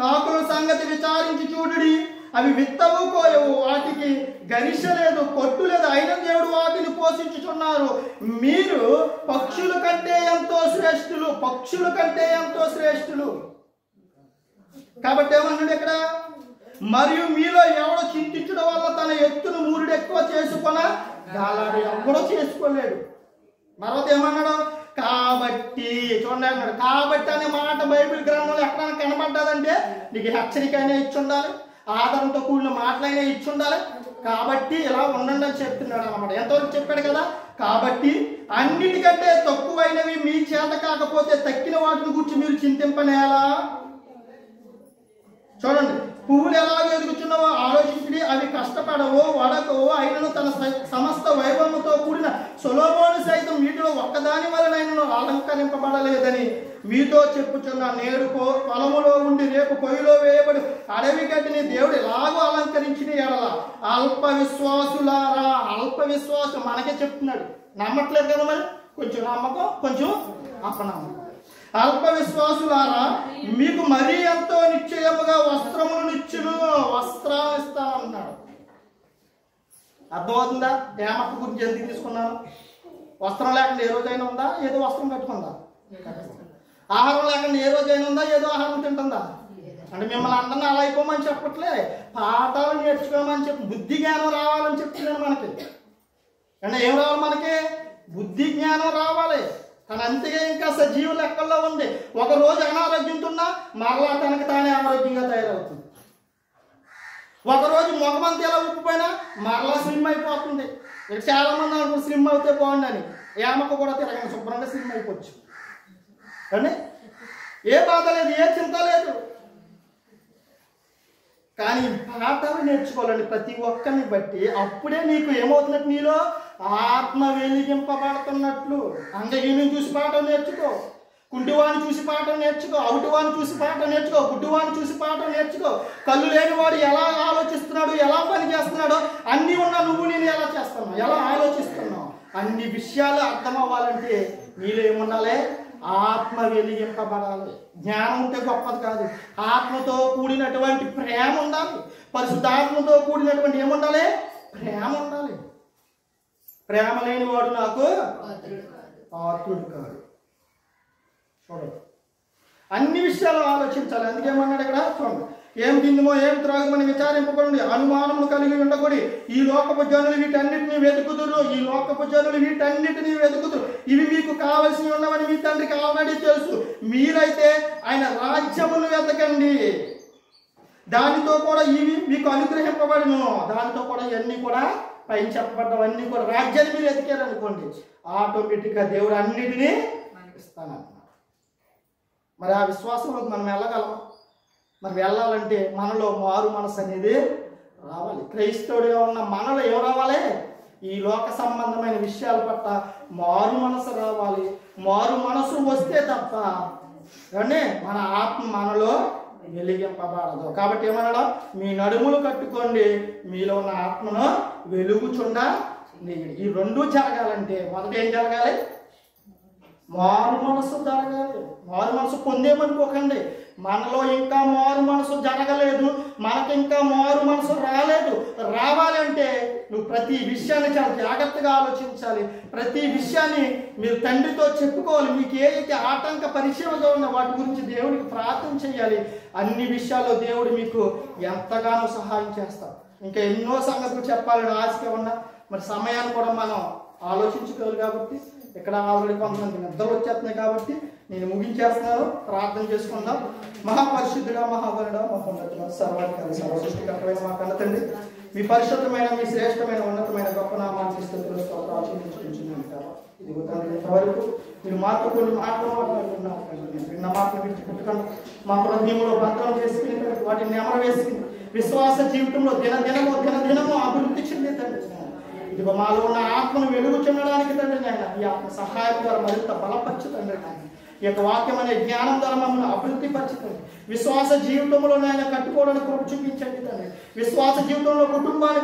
కాకుల సంగతి విచారించి చూడుడి, అవి విత్తవు కోయవు, వాటికి గరిష లేదు, కొట్టు లేదు, అయిన దేవుడు వాటిని పోషించుచున్నారు. మీరు పక్షుల కంటే ఎంతో శ్రేష్ఠులు, పక్షుల కంటే ఎంతో శ్రేష్ఠులు. కాబట్టి ఏమన్నాడు ఇక్కడ, మరియు మీలో ఎవడో చింతించడం వల్ల తన ఎత్తును మూరుడు ఎక్కువ చేసుకొనగలడు, ఎవడో చేసుకోలేడు. తర్వాత ఏమన్నాడు, కాబట్టి చూడండి అన్నాడు. కాబట్టి అనే మాట బైబిల్ గ్రంథంలో ఎక్కడైనా కనబడ్డదంటే నీకు హెచ్చరిక అయినా ఇచ్చి ఉండాలి, ఆధారంతో కూడిన మాటలైనా ఇచ్చి ఉండాలి. కాబట్టి ఇలా ఉండండి అని చెప్తున్నాడు అన్నమాట. ఎంతవరకు చెప్పాడు కదా, కాబట్టి అన్నిటికంటే తక్కువైనవి మీ చేత కాకపోతే తక్కిన వాటిని గురించి మీరు చింతింపనేలా. చూడండి, పువ్వులు ఎలాగ ఎదుగుచున్నావో ఆలోచించి, అవి కష్టపడవో వడకవో, అయినను తన సమస్త వైభవంతో కూడిన సొలొమోను సైతం వీటిలో ఒక్కదాని వలనైనను అలంకరింపబడలేదని మీతో చెప్పుచున్న. నేడు పొలములో ఉండి రేపు పొయ్యిలో వేయబడి అడవి గడ్డిని దేవుడు ఎలాగో అలంకరించిన ఎడల అల్ప విశ్వాసులారా. అల్ప విశ్వాసం మనకే చెప్తున్నాడు, నమ్మట్లేదు కదా మరి, కొంచెం నమ్మకం కొంచెం అపనమ్మకం. అల్ప విశ్వాసులారా, మీకు మరీ ఎంతో నిశ్చయముగా వస్త్రములు నిచ్చును, వస్త్రాలు ఇస్తామన్నాడు. అర్థమవుతుందా ఏమక్క గురించి ఎందుకు తీసుకున్నాను? వస్త్రం లేకుండా ఏ రోజైనా ఉందా? ఏదో వస్త్రం కట్టుకుందా? ఆహారం లేకుండా ఏ రోజైనా ఉందా? ఏదో ఆహారం తింటుందా? అంటే మిమ్మల్ని అందరినీ అలా అయిపోమని చెప్పట్లే, పాఠాలు నేర్చుకోమని చెప్పి బుద్ధి జ్ఞానం రావాలని చెప్తున్నాను మనకి. అంటే ఏం రావాలి మనకి? బుద్ధి జ్ఞానం రావాలి. తను అంతగా ఇంకా సజీవ లెక్కల్లో ఉంది. ఒక రోజు అనారోగ్యంతో ఉన్నా మరలా తనకు తానే ఆరోగ్యంగా తయారవుతుంది. ఒకరోజు ముఖమంతా ఎలా ఉప్పిపోయినా మరలా స్లిమ్ అయిపోతుంది. ఇక్కడ చాలా మంది అనుకుంటారు స్లిమ్ అవుతే బాగుండని. ఏమక్క కూడా తిరగండి, శుభ్రంగా స్లిమ్ అయిపోవచ్చు. కానీ ఏ బాధ లేదు, ఏ చింత లేదు. కానీ పాఠాలు నేర్చుకోవాలండి ప్రతి ఒక్కరిని బట్టి. అప్పుడే నీకు ఏమవుతున్నట్టు, నీలో ఆత్మ వెలిగింపబడుతున్నట్లు. అంగహీనం చూసి పాఠం నేర్చుకో, కుంటివాణి చూసి పాఠం నేర్చుకో, అవుటివాణి చూసి పాఠం నేర్చుకో, గుడ్డివాణి చూసి పాఠం నేర్చుకో. కళ్ళు లేనివాడు ఎలా ఆలోచిస్తున్నాడు, ఎలా పని చేస్తున్నాడో అన్నీ ఉన్నా నువ్వు నేను ఎలా చేస్తున్నావు, ఎలా ఆలోచిస్తున్నావు, అన్ని విషయాలు అర్థం అవ్వాలంటే నీలో ఏముండాలి? ఆత్మ వెలిగింపబడాలి. జ్ఞానం ఉంటే గొప్పది కాదు, ఆత్మతో కూడినటువంటి ప్రేమ ఉండాలి. పరిశుద్ధాత్మతో కూడినటువంటి ఏముండాలి? ప్రేమ ఉండాలి. ప్రేమ లేని వాడు నాకు పాత్రుడు కాదు. చూడండి, అన్ని విషయాలు ఆలోచించాలి. అందుకేమన్నాడు ఇక్కడ, చూడండి, ఏం తిందుమో ఏం త్రాగమని విచారింపకండి, అనుమానములు కలిగి ఉండకూడదు. ఈ లోకపు జనులు వీటన్నిటిని వెతుకుదురు, ఈ లోకపు జనులు వీటన్నిటిని వెతుకుదురు. ఇవి మీకు కావలసి ఉన్నవని మీ తండ్రికి ఆల్రెడీ తెలుసు. మీరైతే ఆయన రాజ్యమును వెతకండి, దానితో కూడా ఇవి మీకు అనుగ్రహింపబడును. దానితో కూడా ఇవన్నీ కూడా పైన చెప్పబడ్డవన్నీ కూడా రాజ్యాన్ని మీరు ఎతికారనుకోండి, ఆటోమేటిక్గా దేవుడు అన్నిటినీ ఇస్తానన్నారు. మరి ఆ విశ్వాసంలోకి మనం వెళ్ళగలం. మరి వెళ్ళాలంటే మనలో మారు మనసు అనేది రావాలి. క్రైస్తవుడిగా ఉన్న మనలో ఏం రావాలి? ఈ లోక సంబంధమైన విషయాల పట్ల మారు మనసు రావాలి. మారు మనసు వస్తే తప్ప అంటే మన ఆత్మ మనలో వెలిగింపబడదు. కాబట్టి ఏమన్నాడు? మీ నడుములు కట్టుకోండి, మీలో ఉన్న ఆత్మను వెలుగుచుండా. ఈ రెండు జరగాలంటే మొదట ఏం జరగాలి? మారు మనసు జరగాలి. మారు మనసు పొందేమనుకోకండి, మనలో ఇంకా మారు మనసు జరగలేదు, మనకి ఇంకా మారు మనసు రాలేదు. రావాలంటే నువ్వు ప్రతి విషయాన్ని చాలా జాగ్రత్తగా ఆలోచించాలి. ప్రతి విషయాన్ని మీరు తండ్రితో చెప్పుకోవాలి. మీకు ఏదైతే ఆటంక పరిచయంగా ఉన్న వాటి గురించి దేవుడికి ప్రార్థన చేయాలి. అన్ని విషయాల్లో దేవుడు మీకు ఎంతగానో సహాయం చేస్తాడు. ఇంకా ఎన్నో సంగతులు చెప్పాలని ఆశగా ఉన్నా మరి సమయాన్ని కూడా మనం ఆలోచించుకోవాలి. కాబట్టి ఇక్కడ ఆల్రెడీ కొంతమంది నిద్రలు వచ్చేస్తున్నాయి కాబట్టి నేను ముగించేస్తున్నాను. ప్రార్థన చేసుకుందాం. మహాపరిశుద్ధుడా, మహాబలుడా, మహోన్నతుడా, సర్వాధికారి, సర్వసృష్టికర్తమైన మా కన్న తండ్రి, మీ పరిశుద్ధమైన, మీ శ్రేష్టమైన, ఉన్నతమైన గొప్ప నామాన్ని స్తుతులు స్తోత్రాలు చెల్లించుకుంటున్నాను. కాబట్టి ఇదిగో తండ్రి, ఇంతవరకు మీరు మాతో కొన్ని మాట్లాడుతున్నారు. విన్న మాటలు విడిచిపెట్టకుండా మా హృదయంలో భద్రం చేసుకుని వాటిని నెమర వేసుకుని విశ్వాస జీవితంలో దినదినము అభివృద్ధి చెందే తండ్రి ఇదిగో మాలో ఉన్న ఆత్మను వెలుగు చెందడానికి తండ్రి నాయన ఈ ఆత్మ సహాయం ద్వారా మరింత బలపరచు తండ్రి నాయన. ఈ యొక్క వాక్యం అనే జ్ఞానం ద్వారా మమ్మల్ని అభివృద్ధి పరచుతండి. విశ్వాస జీవితంలో నాయన కట్టుకోవడానికి కృప చూపించండి తండ్రి. విశ్వాస జీవితంలో కుటుంబాన్ని